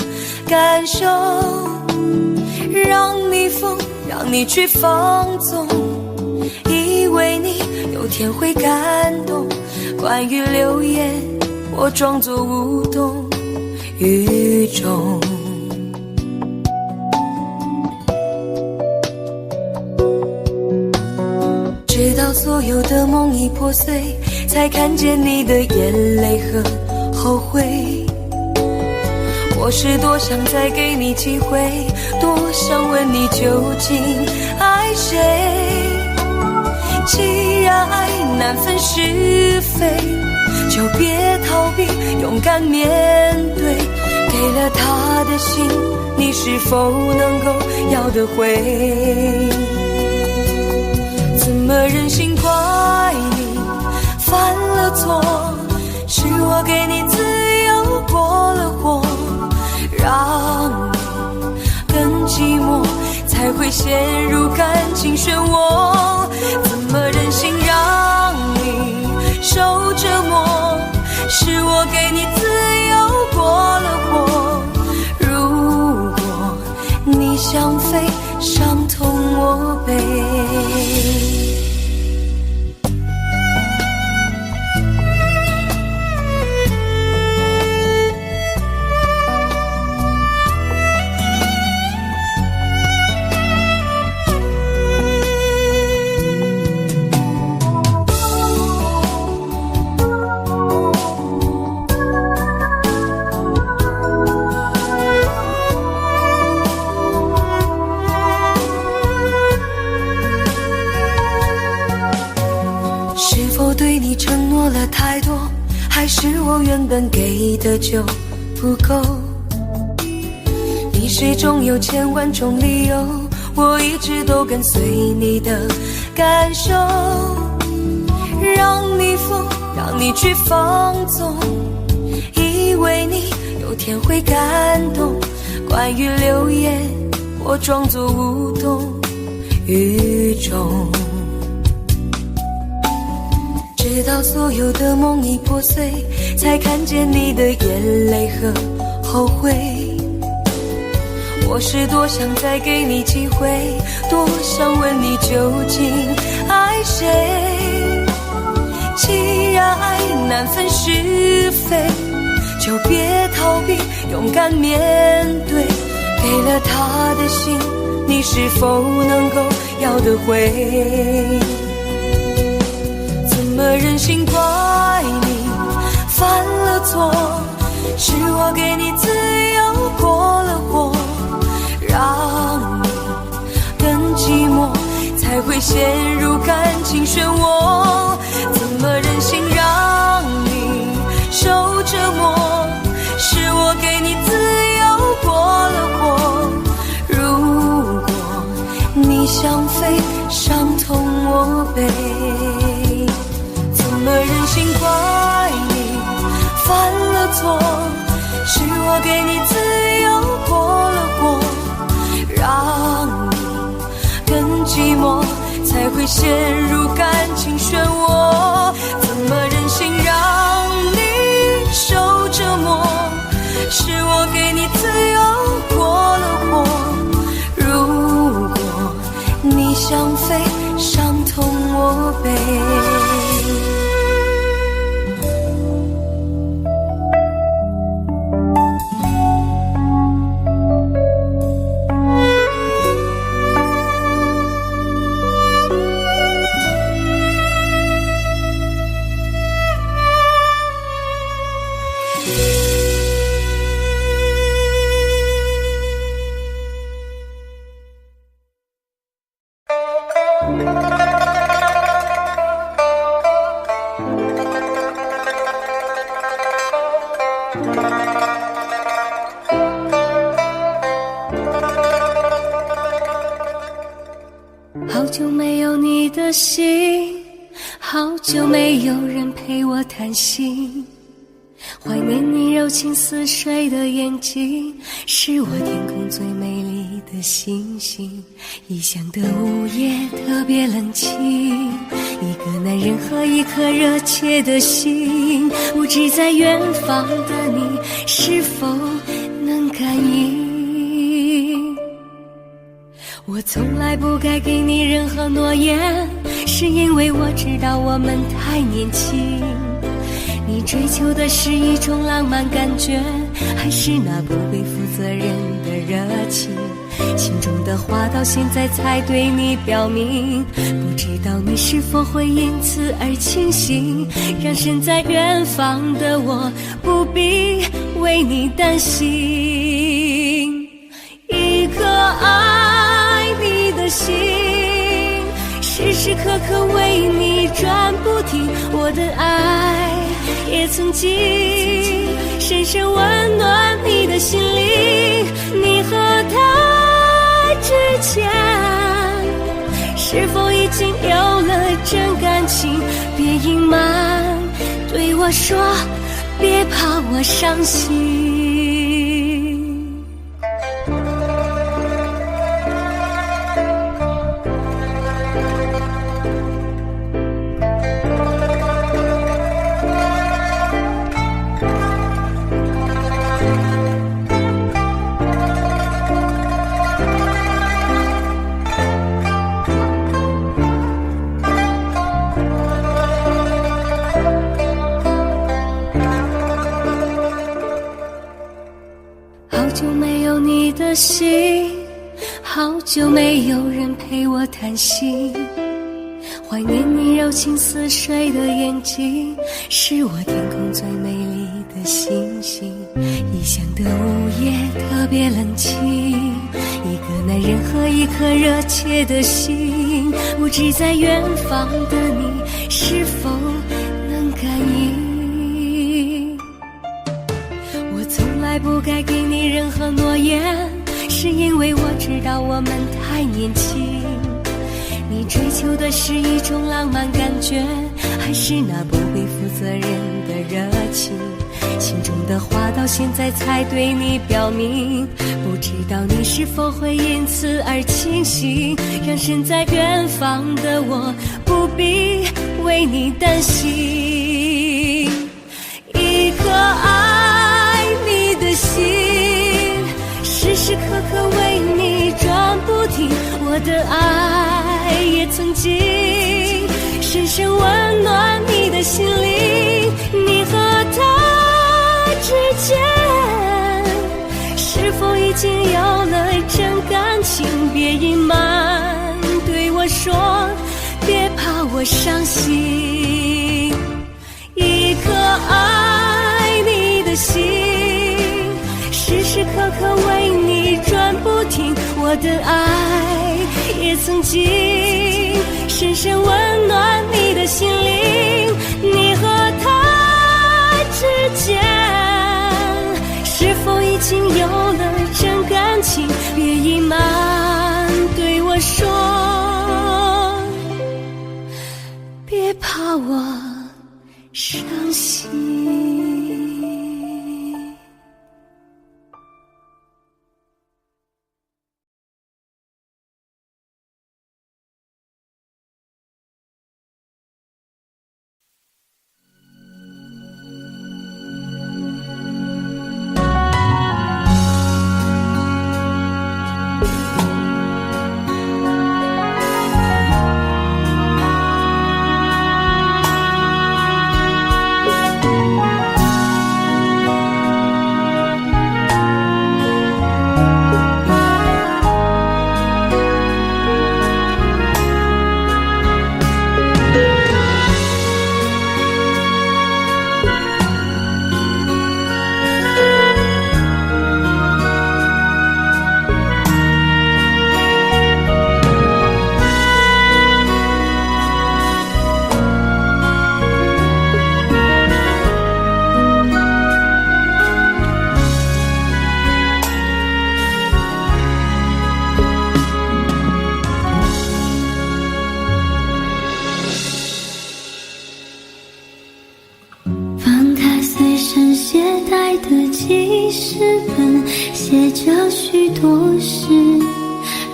感受，让你疯，让你去放纵，以为你有天会感动。关于流言，我装作无动于衷。直到所有的梦已破碎，才看见你的眼泪和后悔。我是多想再给你机会，多想问你究竟爱谁。既然爱难分是非，就别逃避，勇敢面对，给给了他的心，你是否能够要得回？怎么忍心怪你犯了错？是我给你自由过了火，让你更寂寞，才会陷入感情漩涡。怎么忍心让你受折磨？是我给你自由过了火。如果你想飞，伤痛我背。对你承诺了太多，还是我原本给的就不够？你始终有千万种理由，我一直都跟随你的感受，让你疯，让你去放纵，以为你有天会感动。关于流言，我装作无动于衷，直到所有的梦已破碎，才看见你的眼泪和后悔。我是多想再给你机会，多想问你究竟爱谁。既然爱难分是非，就别逃避，勇敢面对。给了他的心，你是否能够要得回？怎么忍心怪你犯了错？是我给你自由过了火，让你更寂寞，才会陷入感情漩涡。怎么忍心让你受折磨？是我给你自由过了火。如果你想飞，伤痛我背。怎么忍心怪你犯了错？是我给你自由过了火，让你更寂寞，才会陷入感情漩涡。怎么忍心让你受折磨？是我给你自由过了火。如果你想飞，伤痛我背。好久没有你的信，好久没有人陪我谈心，怀念你柔情似水的眼睛，是我天空最美丽的星星。异乡的午夜特别冷清，一个男人和一颗热切的心，不知在远方的你是否能感应。我从来不该给你任何诺言，是因为我知道我们太年轻。你追求的是一种浪漫感觉，还是那不被负责任的热情？心中的话到现在才对你表明，不知道你是否会因此而清醒，让身在远方的我不必为你担心。一颗爱你的心，是时刻刻为你转不停，我的爱也曾经深深温暖你的心灵。你和他之间是否已经有了真感情？别隐瞒，对我说，别怕我伤心。好久没有你的信，好久没有人陪我谈心，怀念你柔情似水的眼睛，是我天空最美丽的星星。异乡的午夜特别冷清，一个男人和一颗热切的心，不知在远方的你是否能感应。我从来不该给你任何诺言，是因为我知道我们太年轻。你追求的是一种浪漫感觉，还是那不会负责任的热情？心中的话到现在才对你表明，不知道你是否会因此而清醒，让身在远方的我不必为你担心。一颗爱你的心，时时刻刻为你转不停，我的爱也曾经深深温暖你的心灵。你和他之间是否已经有了真感情？别隐瞒，对我说，别怕我伤心。一颗爱你的心，时时刻刻为你转不停，我的爱也曾经深深温暖你的心灵。你和他之间是否已经有了真感情？别隐瞒，对我说，别怕我伤心。记事本写着许多事，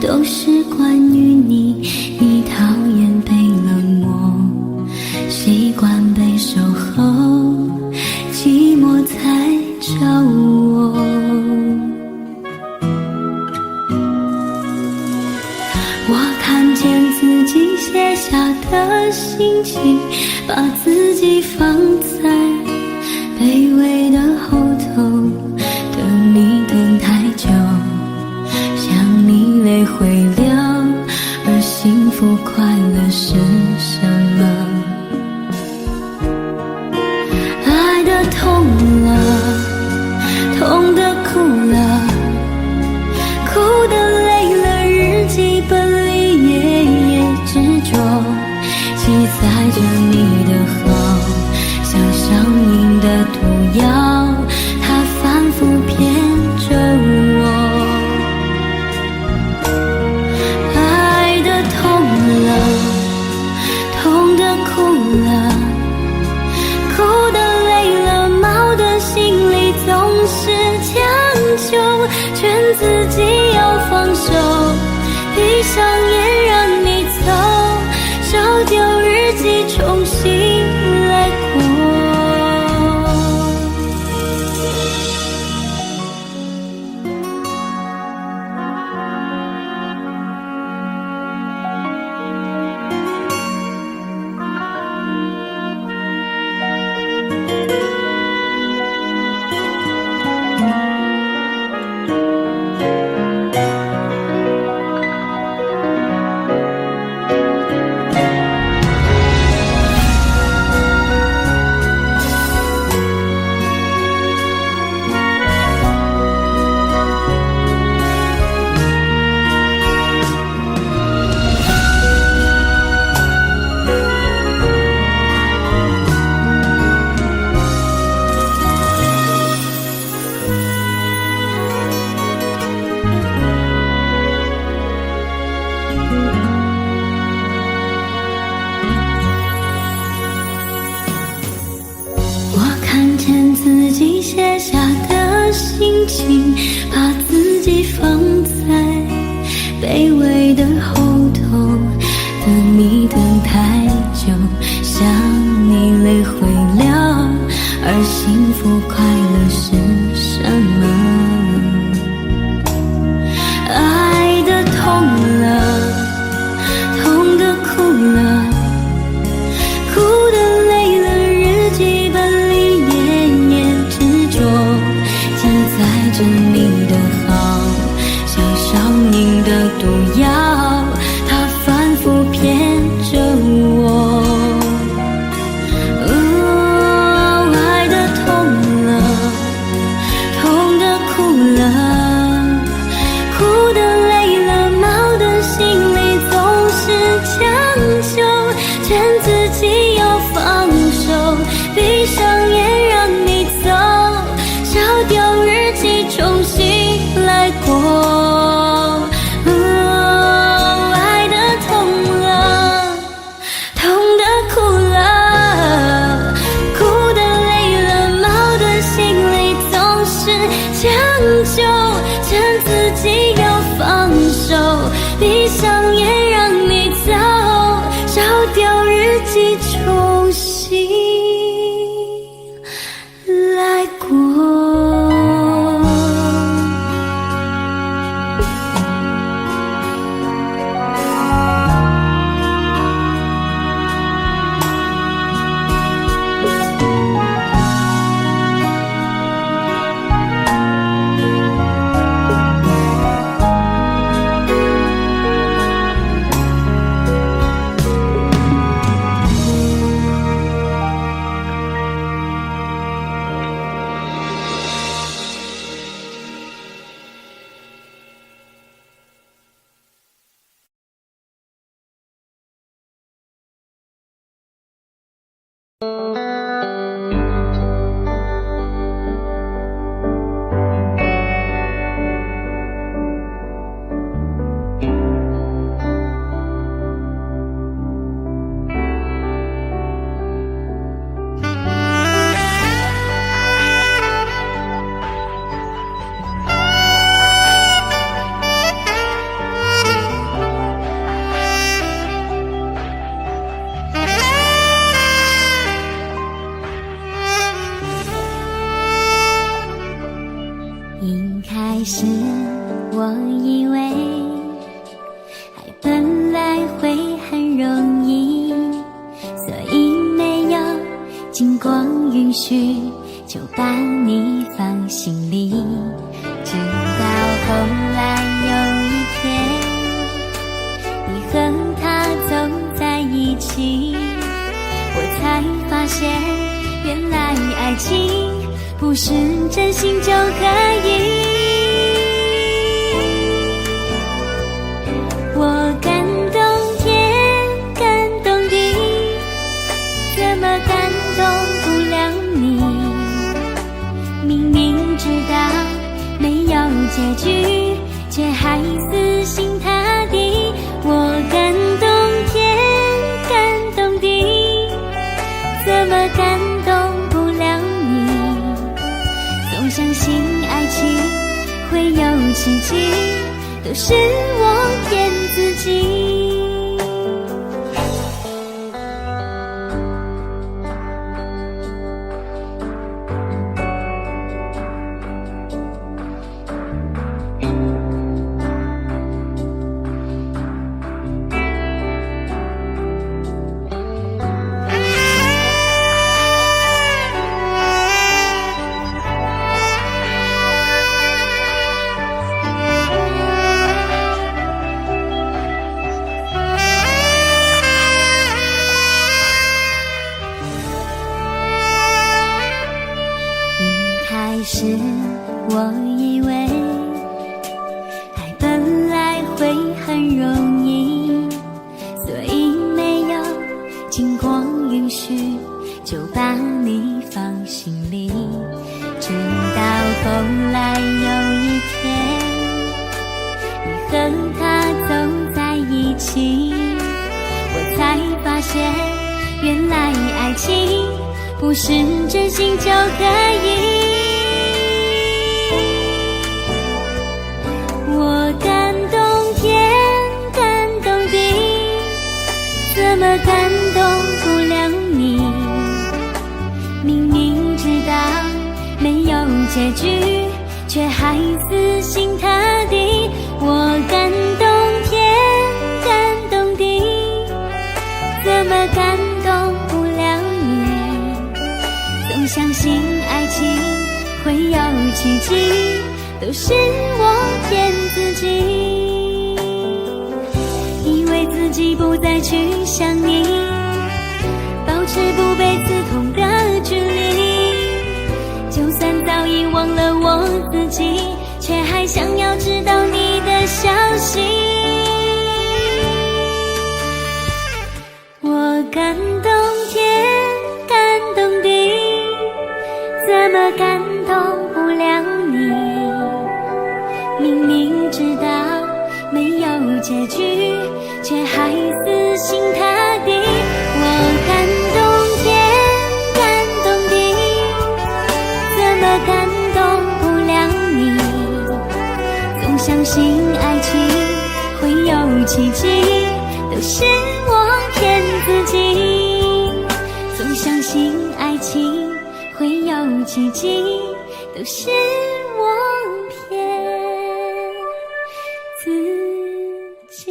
都是关于你。你讨厌被冷漠，习惯被守候，寂寞才找我。我看见自己写下的心情，把自己放在卑微的后头，等你等太久，想你泪会流，而幸福快乐是什么？爱的痛了，痛的哭了，哭的累了，日记本里夜夜执着。记载着你的好，像上瘾的毒药，它反复骗着我。爱的痛了，痛的哭了，哭的累了，毛的心里总是强求，劝自己要放手，闭上眼让你走，烧掉日记重新来过。自己写下的心情，把自己放在卑微的后头，等你等太久，想你泪会了，而幸福快乐是什么？爱的痛了，痛的哭了，哭的累了，日记本里记载着你的好，像上瘾的毒药，它反复骗着我。爱的痛了，痛的哭了，哭的累了，毛的心里总是强求，劝自己要放手，闭上眼让你走，烧掉日记重新来过。爱的痛了，痛的哭了，哭的累了，毛的心里总是强求，劝自己要放手，闭上眼让你走，烧掉日记重新来过。一开始我以为爱本来会很容易，所以没有经过允许就把你放心里，直到后来有一天你和他走在一起，我才发现原来爱情不是真心就可以。我感动天，感动地，是我骗自己。开始我以为爱本来会很容易，所以没有经过允许就把你放心里，直到后来有一天你和他走在一起，我才发现原来爱情不是真心就可以。我感动天，感动地，怎么感动不了你？明明知道没有结局，却还死心塌地。我感动天，感动地，怎么感动不了你？总相信爱情会有奇迹，都是我骗自己，以为自己不再去想你，保持不被刺痛的距离，就算早已忘了我自己，却还想要知道你的消息。我感动天，感动地，怎么感动不了你？明明知道没有结局，却还死心塌地。我感动天，感动地，怎么感动不了你？总相信爱情会有奇迹，都是我骗自己。总相信爱情会有奇迹，都是我骗自己。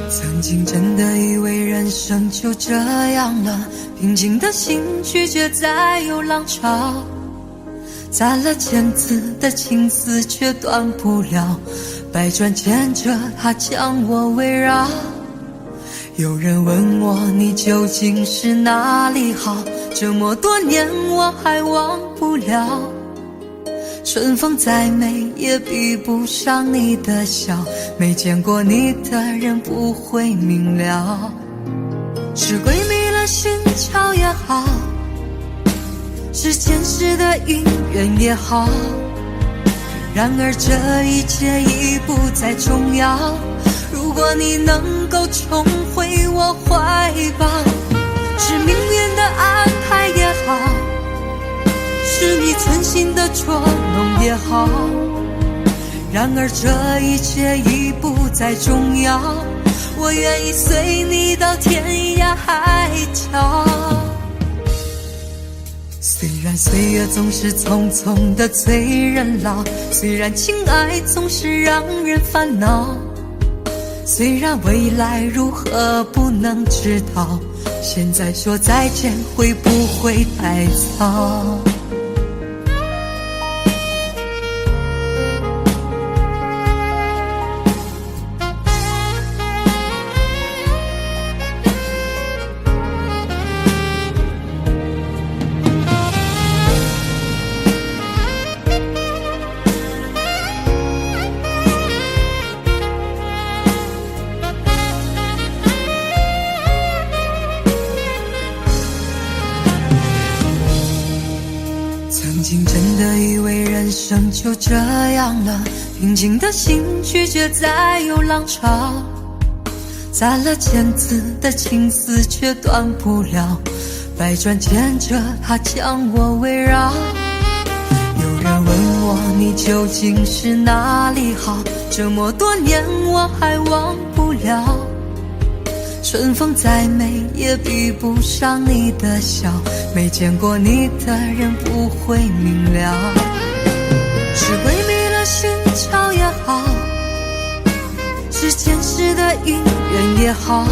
曾经真的以为人生就这样了，平静的心拒绝再有浪潮，攒了千次的情丝却断不了，百转千折它将我围绕。有人问我你究竟是哪里好，这么多年我还忘不了，春风再美也比不上你的笑，没见过你的人不会明了，是鬼迷了心窍也好，是前世的因缘也好，然而这一切已不再重要，如果你能够重回我怀抱，是命运的安排也好，是你存心的捉弄也好，然而这一切已不再重要，我愿意随你到天涯海角。虽然岁月总是匆匆的催人老，虽然情爱总是让人烦恼，虽然未来如何不能知道，现在说再见会不会太早？曾经真的以为人生就这样了，平静的心拒绝再有浪潮，攒了千次的情丝却断不了，百转千折它将我围绕。有人问我你究竟是哪里好，这么多年我还忘不了，春风再美也比不上你的笑，没见过你的人不会明了，是鬼迷了心窍也好，是前世的因缘也好，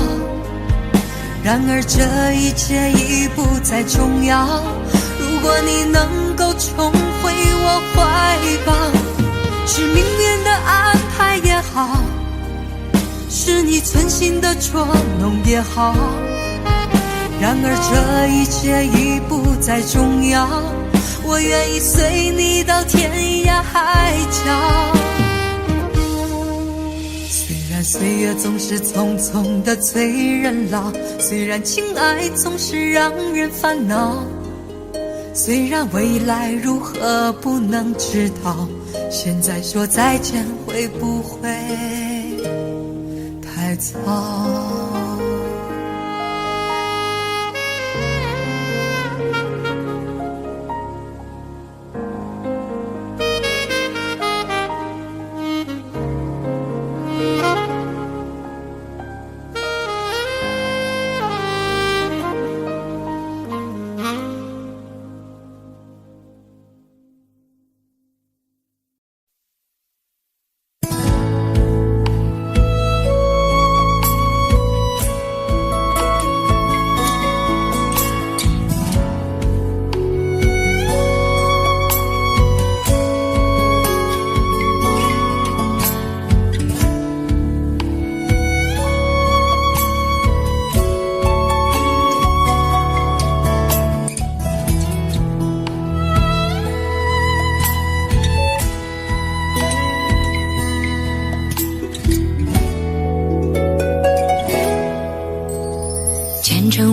然而这一切已不再重要，如果你能够重回我怀抱，是命运的安排也好，是你存心的捉弄也好，然而这一切已不再重要，我愿意随你到天涯海角。虽然岁月总是匆匆的催人老，虽然情爱总是让人烦恼，虽然未来如何不能知道，现在说再见会不会太早？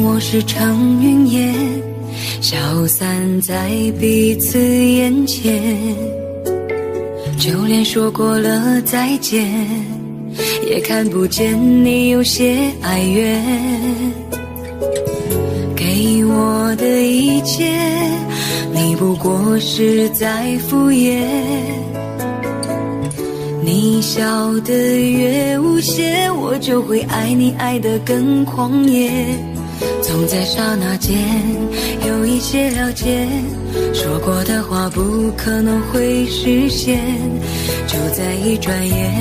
往事成云烟，消散在彼此眼前，就连说过了再见，也看不见你有些哀怨。给我的一切，你不过是在敷衍，你笑得越无邪，我就会爱你爱得更狂野。总在刹那间有一些了解，说过的话不可能会实现，就在一转眼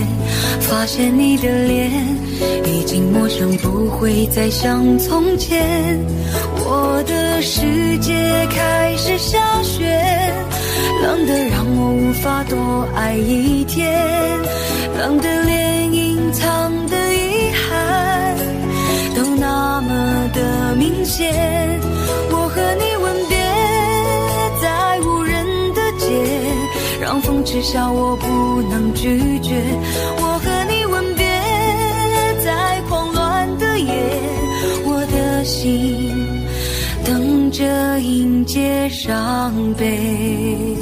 发现你的脸已经陌生，不会再像从前。我的世界开始下雪，冷得让我无法多爱一天，冷得连隐藏的遗憾都那么的明显。我和你吻别在无人的街，让风痴笑我不能拒绝。我和你吻别在狂乱的夜，我的心等着迎接伤悲。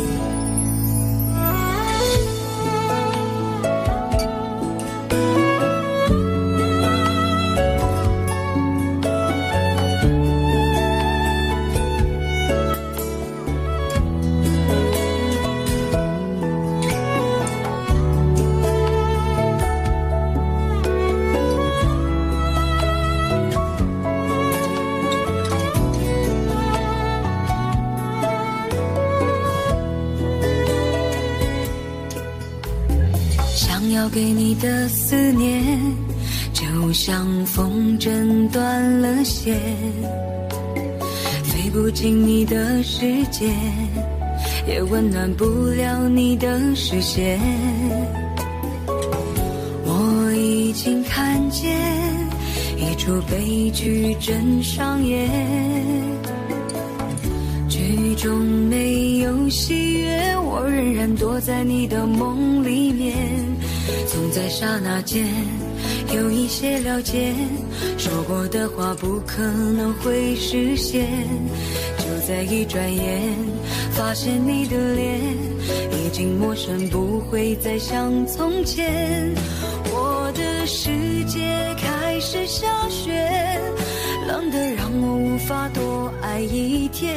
给你的思念，就像风筝断了线，飞不进你的世界，也温暖不了你的视线。我已经看见一出悲剧正上演，剧中没有喜悦，我仍然躲在你的梦里面。总在刹那间有一些了解，说过的话不可能会实现，就在一转眼发现你的脸已经陌生，不会再像从前。我的世界开始下雪，冷得让我无法多爱一天，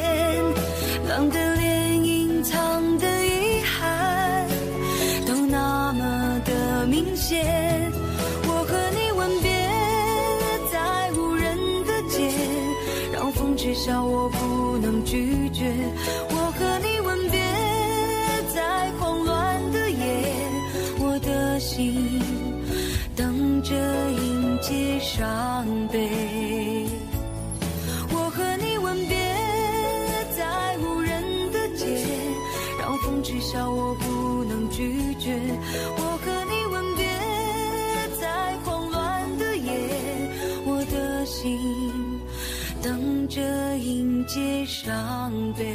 冷得连隐藏的遗憾都那么的明显。我和你吻别在无人的街，让风知晓我不能拒绝。我和你吻别在慌乱的夜，我的心等着迎接伤悲。我和你吻别在无人的街，让风知晓我不能拒绝。我和你吻别在慌乱的夜，我的心等着迎接伤悲。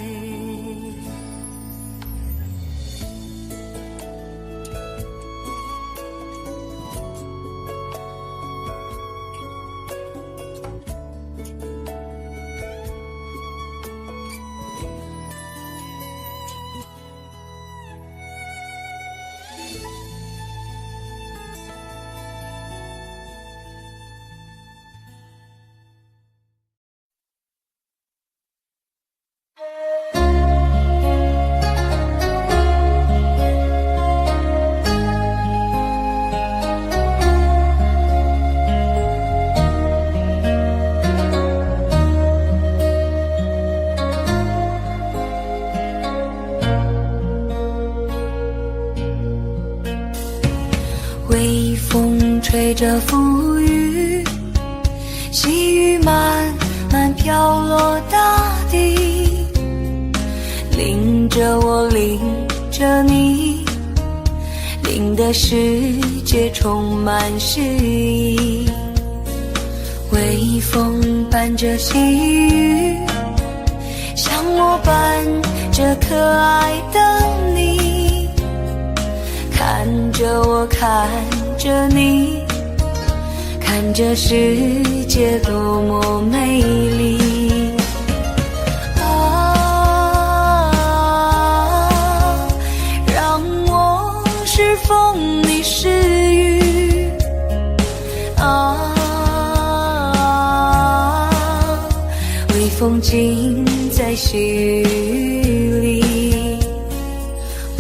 微风吹着浮雨，细雨慢慢飘落大地，淋着我，淋着你，淋的世界充满诗意。微风伴着细雨，像我伴着可爱的你，看着我，看着你，看着世界多么美丽。让我是风，你是雨。微风尽在细雨里，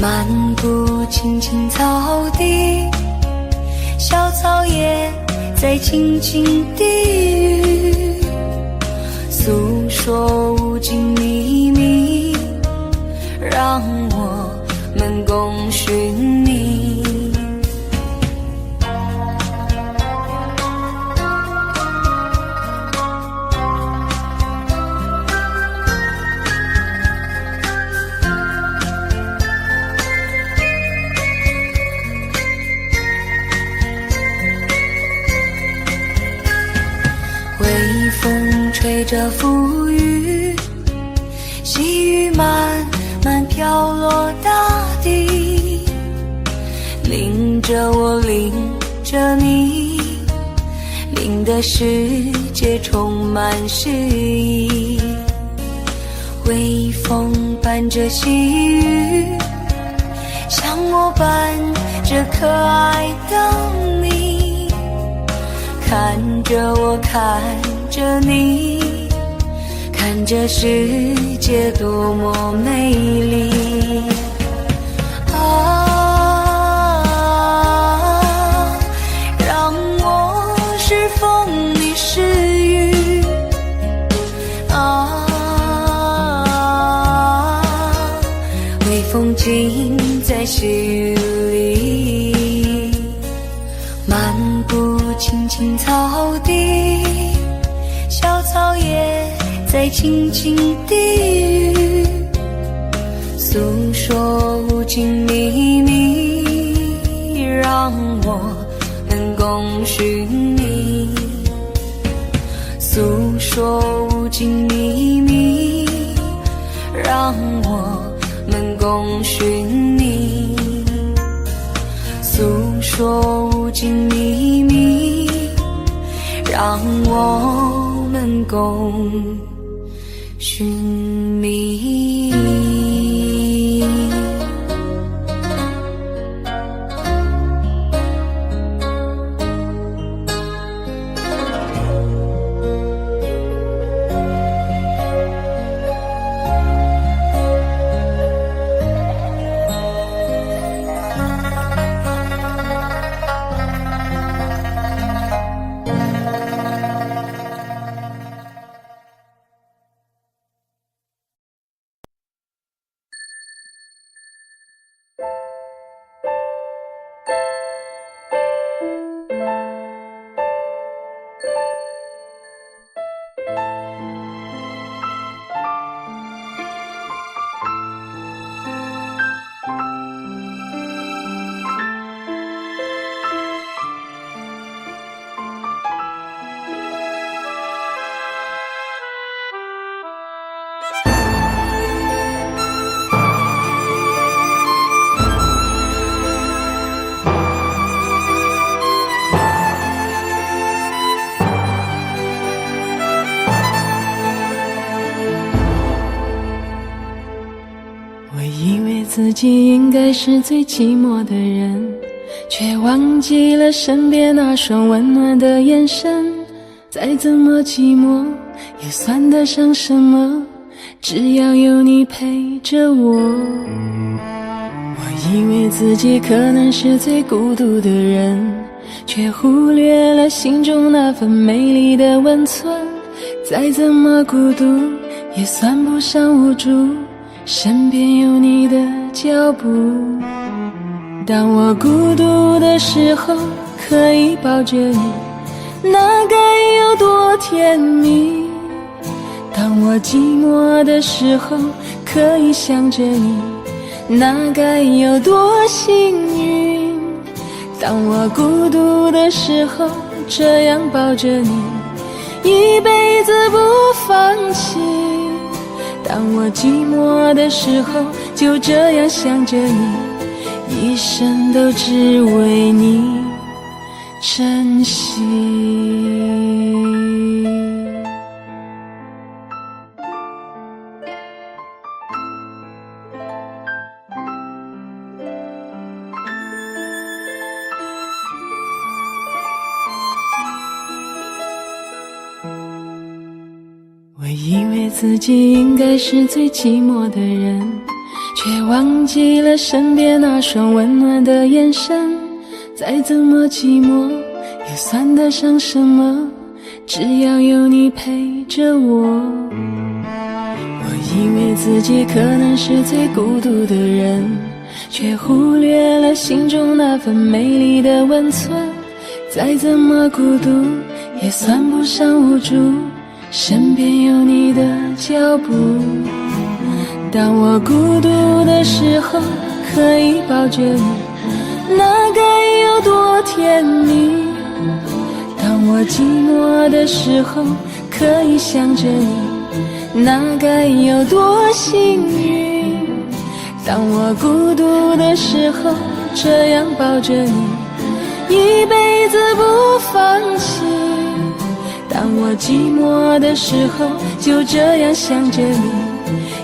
漫步青青草地，小草也在轻轻低语，诉说无尽秘密，让我们共寻觅。微风吹着浮雨，细雨慢慢飘落大地，淋着我，淋着你，淋的世界充满诗意。微风伴着细雨，像我伴着可爱的你，看着我，看着你，看着世界多么美丽。让我是风，你是雨。微风尽在细雨里，步青青草地，小草也在轻轻低语，诉说无尽秘密，让我们共寻觅。诉说无尽秘密，让我们共寻觅。诉说无尽秘密，让我们共寻觅。自己应该是最寂寞的人，却忘记了身边那双温暖的眼神。再怎么寂寞也算得上什么，只要有你陪着我。我以为自己可能是最孤独的人，却忽略了心中那份美丽的温存。再怎么孤独也算不上无助，身边有你的脚步。当我孤独的时候可以抱着你，那该有多甜蜜。当我寂寞的时候可以想着你，那该有多幸运。当我孤独的时候这样抱着你，一辈子不放弃。当我寂寞的时候就这样想着你，一生都只为你珍惜。我以为自己应该是最寂寞的人，却忘记了身边那双温暖的眼神。再怎么寂寞也算得上什么，只要有你陪着我。我以为自己可能是最孤独的人，却忽略了心中那份美丽的温存。再怎么孤独也算不上无助，身边有你的脚步。当我孤独的时候可以抱着你，那该有多甜蜜。当我寂寞的时候可以想着你，那该有多幸运。当我孤独的时候这样抱着你，一辈子不放弃。当我寂寞的时候就这样想着你，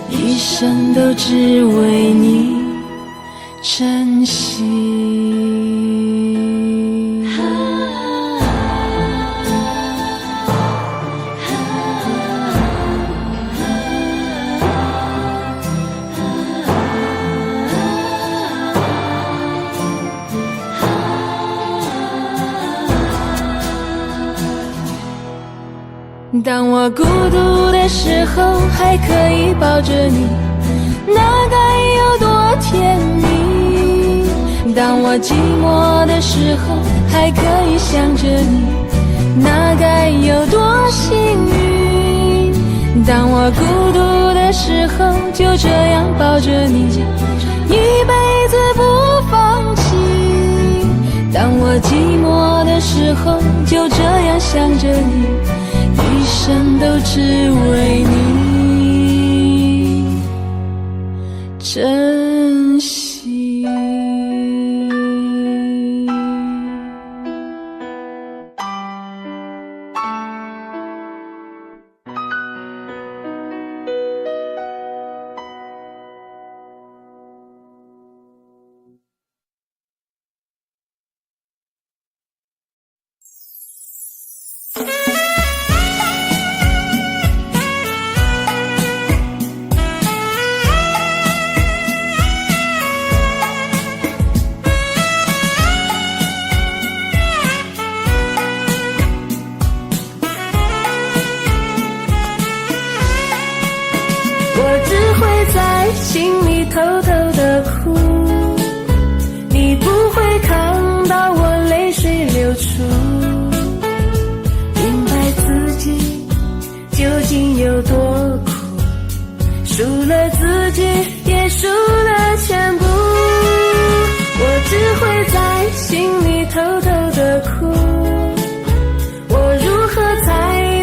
一生都只为你珍惜。当我孤独的时候还可以抱着你，那该有多甜蜜。当我寂寞的时候还可以想着你，那该有多幸运。当我孤独的时候就这样抱着你，一辈子不放弃。当我寂寞的时候就这样想着你，一生都只为你珍惜。心里偷偷的哭，你不会看到我泪水流出，明白自己究竟有多苦，输了自己也输了全部。我只会在心里偷偷的哭，我如何才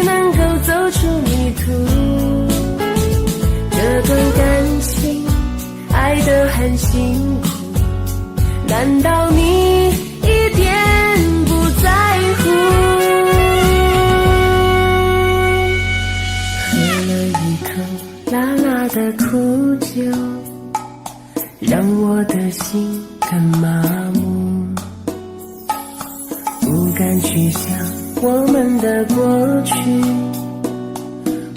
能够走出迷途？这段感情爱得很辛苦，难道你一点不在乎？喝了一口辣辣的苦酒，让我的心更麻木，不敢去想我们的过去，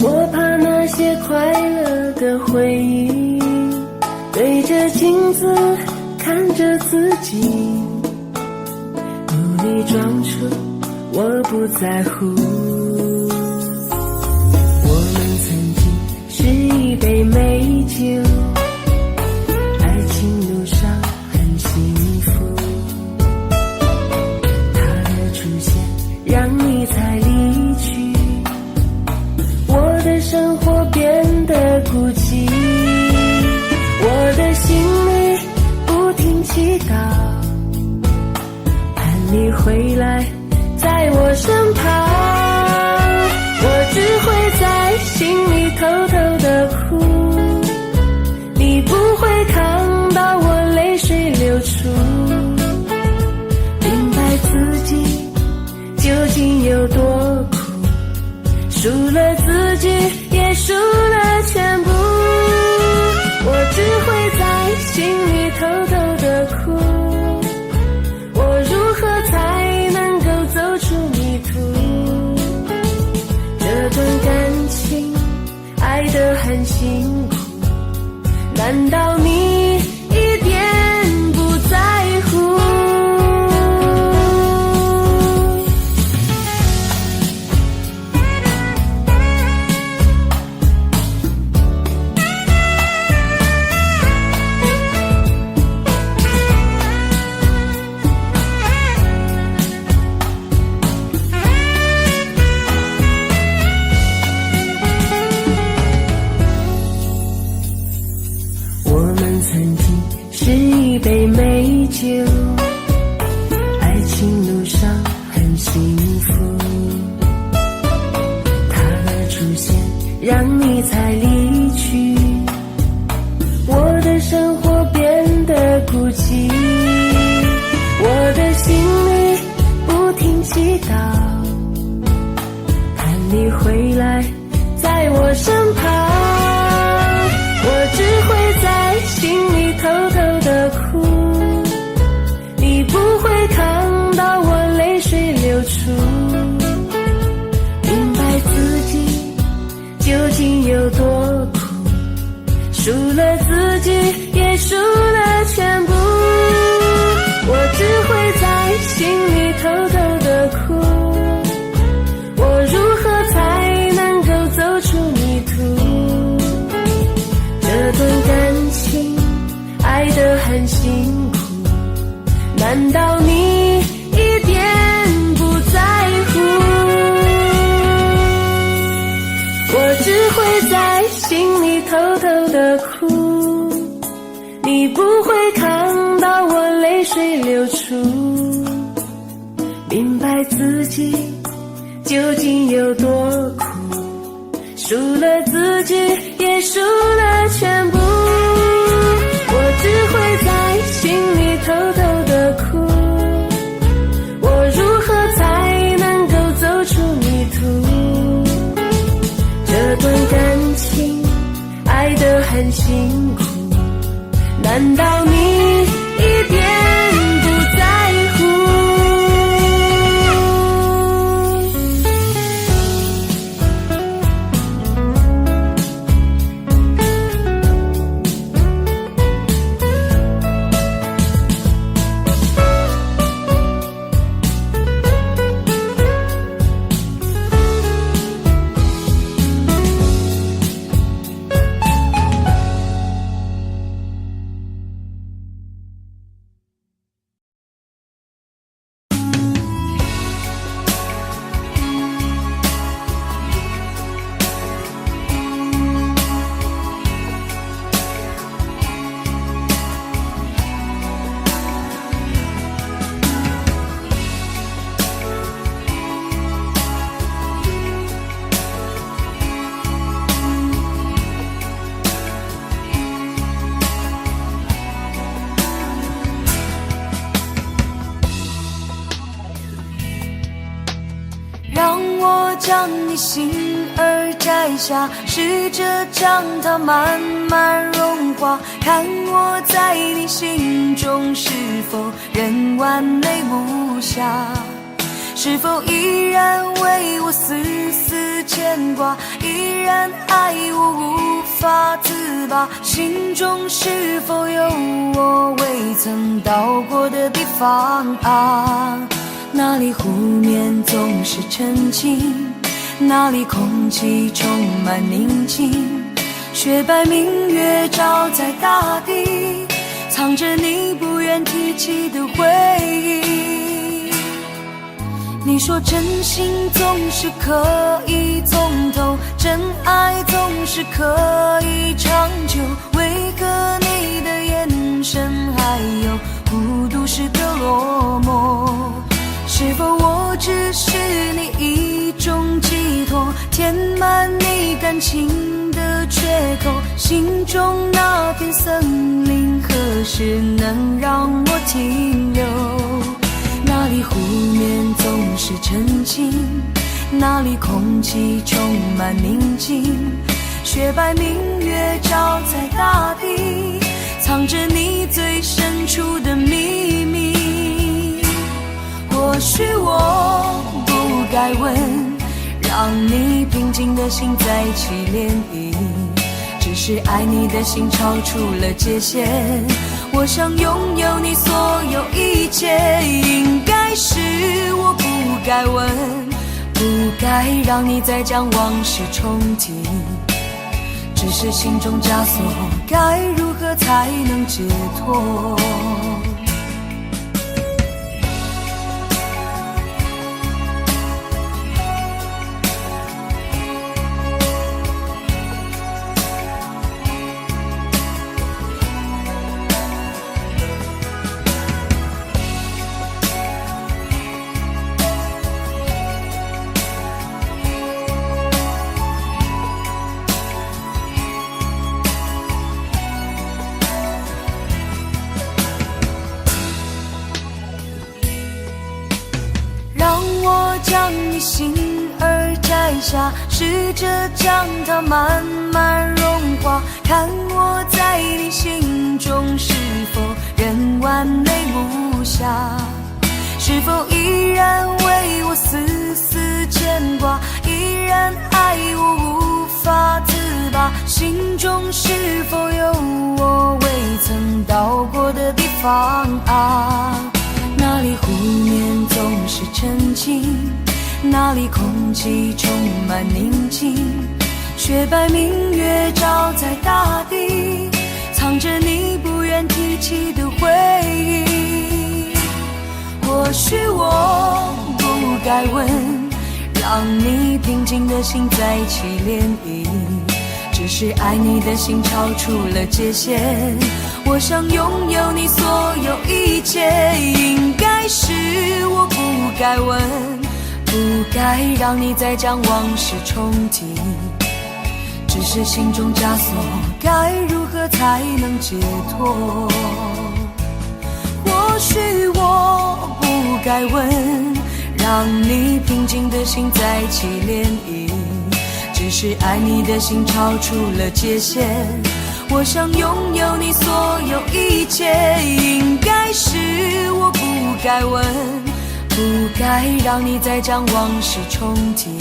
我怕那些快乐的回忆，对着镜子看着自己，努力装出我不在乎。我们曾经是一杯美酒，爱情路上很幸福，它的出现让你才离去，我的生活变得孤寂，我的心里不停祈祷，盼你回来在我身旁。我只会在心里偷偷的哭，你不会看到我泪水流出，明白自己究竟有多苦，输了自己也输了全部。我只会在心里偷偷的哭，我如何才能够走出迷途？这段感情爱得很辛苦，难道你一点不在乎？杯美酒，爱情路上很幸福，它的出现让你才离去，我的生活变得孤寂，我的心里不停祈祷，盼你回来在我身旁。我只会在心里偷偷的哭，你不会看到我泪水流出，明白自己究竟有多苦，输了自己也输了全部。我只会在心里偷偷的哭，我如何才能够走出迷途？这段感情爱得很辛苦，心里偷偷的哭，你不会看到我泪水流出，明白自己究竟有多苦，输了自己也输了全部，我只会在心里偷偷的哭，我如何才能够走出迷途，这段感情爱得很辛苦，难道你一点不在乎？让我将你心儿摘下，试着将它慢慢融化，看我在你心中是否仍完美无瑕，是否依然为我丝丝牵挂，依然爱我无法自拔，心中是否有我未曾到过的地方啊？那里湖面总是沉静，那里空气充满宁静，雪白明月照在大地，藏着你不愿提起的回忆。你说真心总是可以从头，真爱总是可以长久，为何你的眼神还有孤独时的落寞？是否我只是你一种寄托，填满你感情的缺口，心中那片森林何时能让我停留？那里湖面总是沉静，那里空气充满宁静，雪白明月照在大地，藏着你最深处的秘密。或许我不该问，让你平静的心再起涟漪，只是爱你的心超出了界限，我想拥有你所有一切，应该是我不该问，不该让你再将往事重提，只是心中枷锁，该如何才能解脱？将你心儿摘下，试着将它慢慢融化，看我在你心中是否仍完美无瑕，是否依然为我丝丝牵挂，依然爱我无法自拔，心中是否有我未曾到过的地方啊？那里湖面总是沉静，那里空气充满宁静，雪白明月照在大地，藏着你不愿提起的回忆。或许我不该问，让你平静的心再起涟漪，只是爱你的心超出了界限，我想拥有你所有一切，应该是我不该问，不该让你再将往事重提，只是心中枷锁，该如何才能解脱？或许我不该问，让你平静的心再起涟漪，只是爱你的心超出了界限，我想拥有你所有一切，应该是我不该问，不该让你再将往事重提，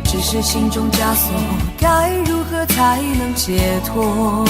只是心中枷锁，该如何才能解脱？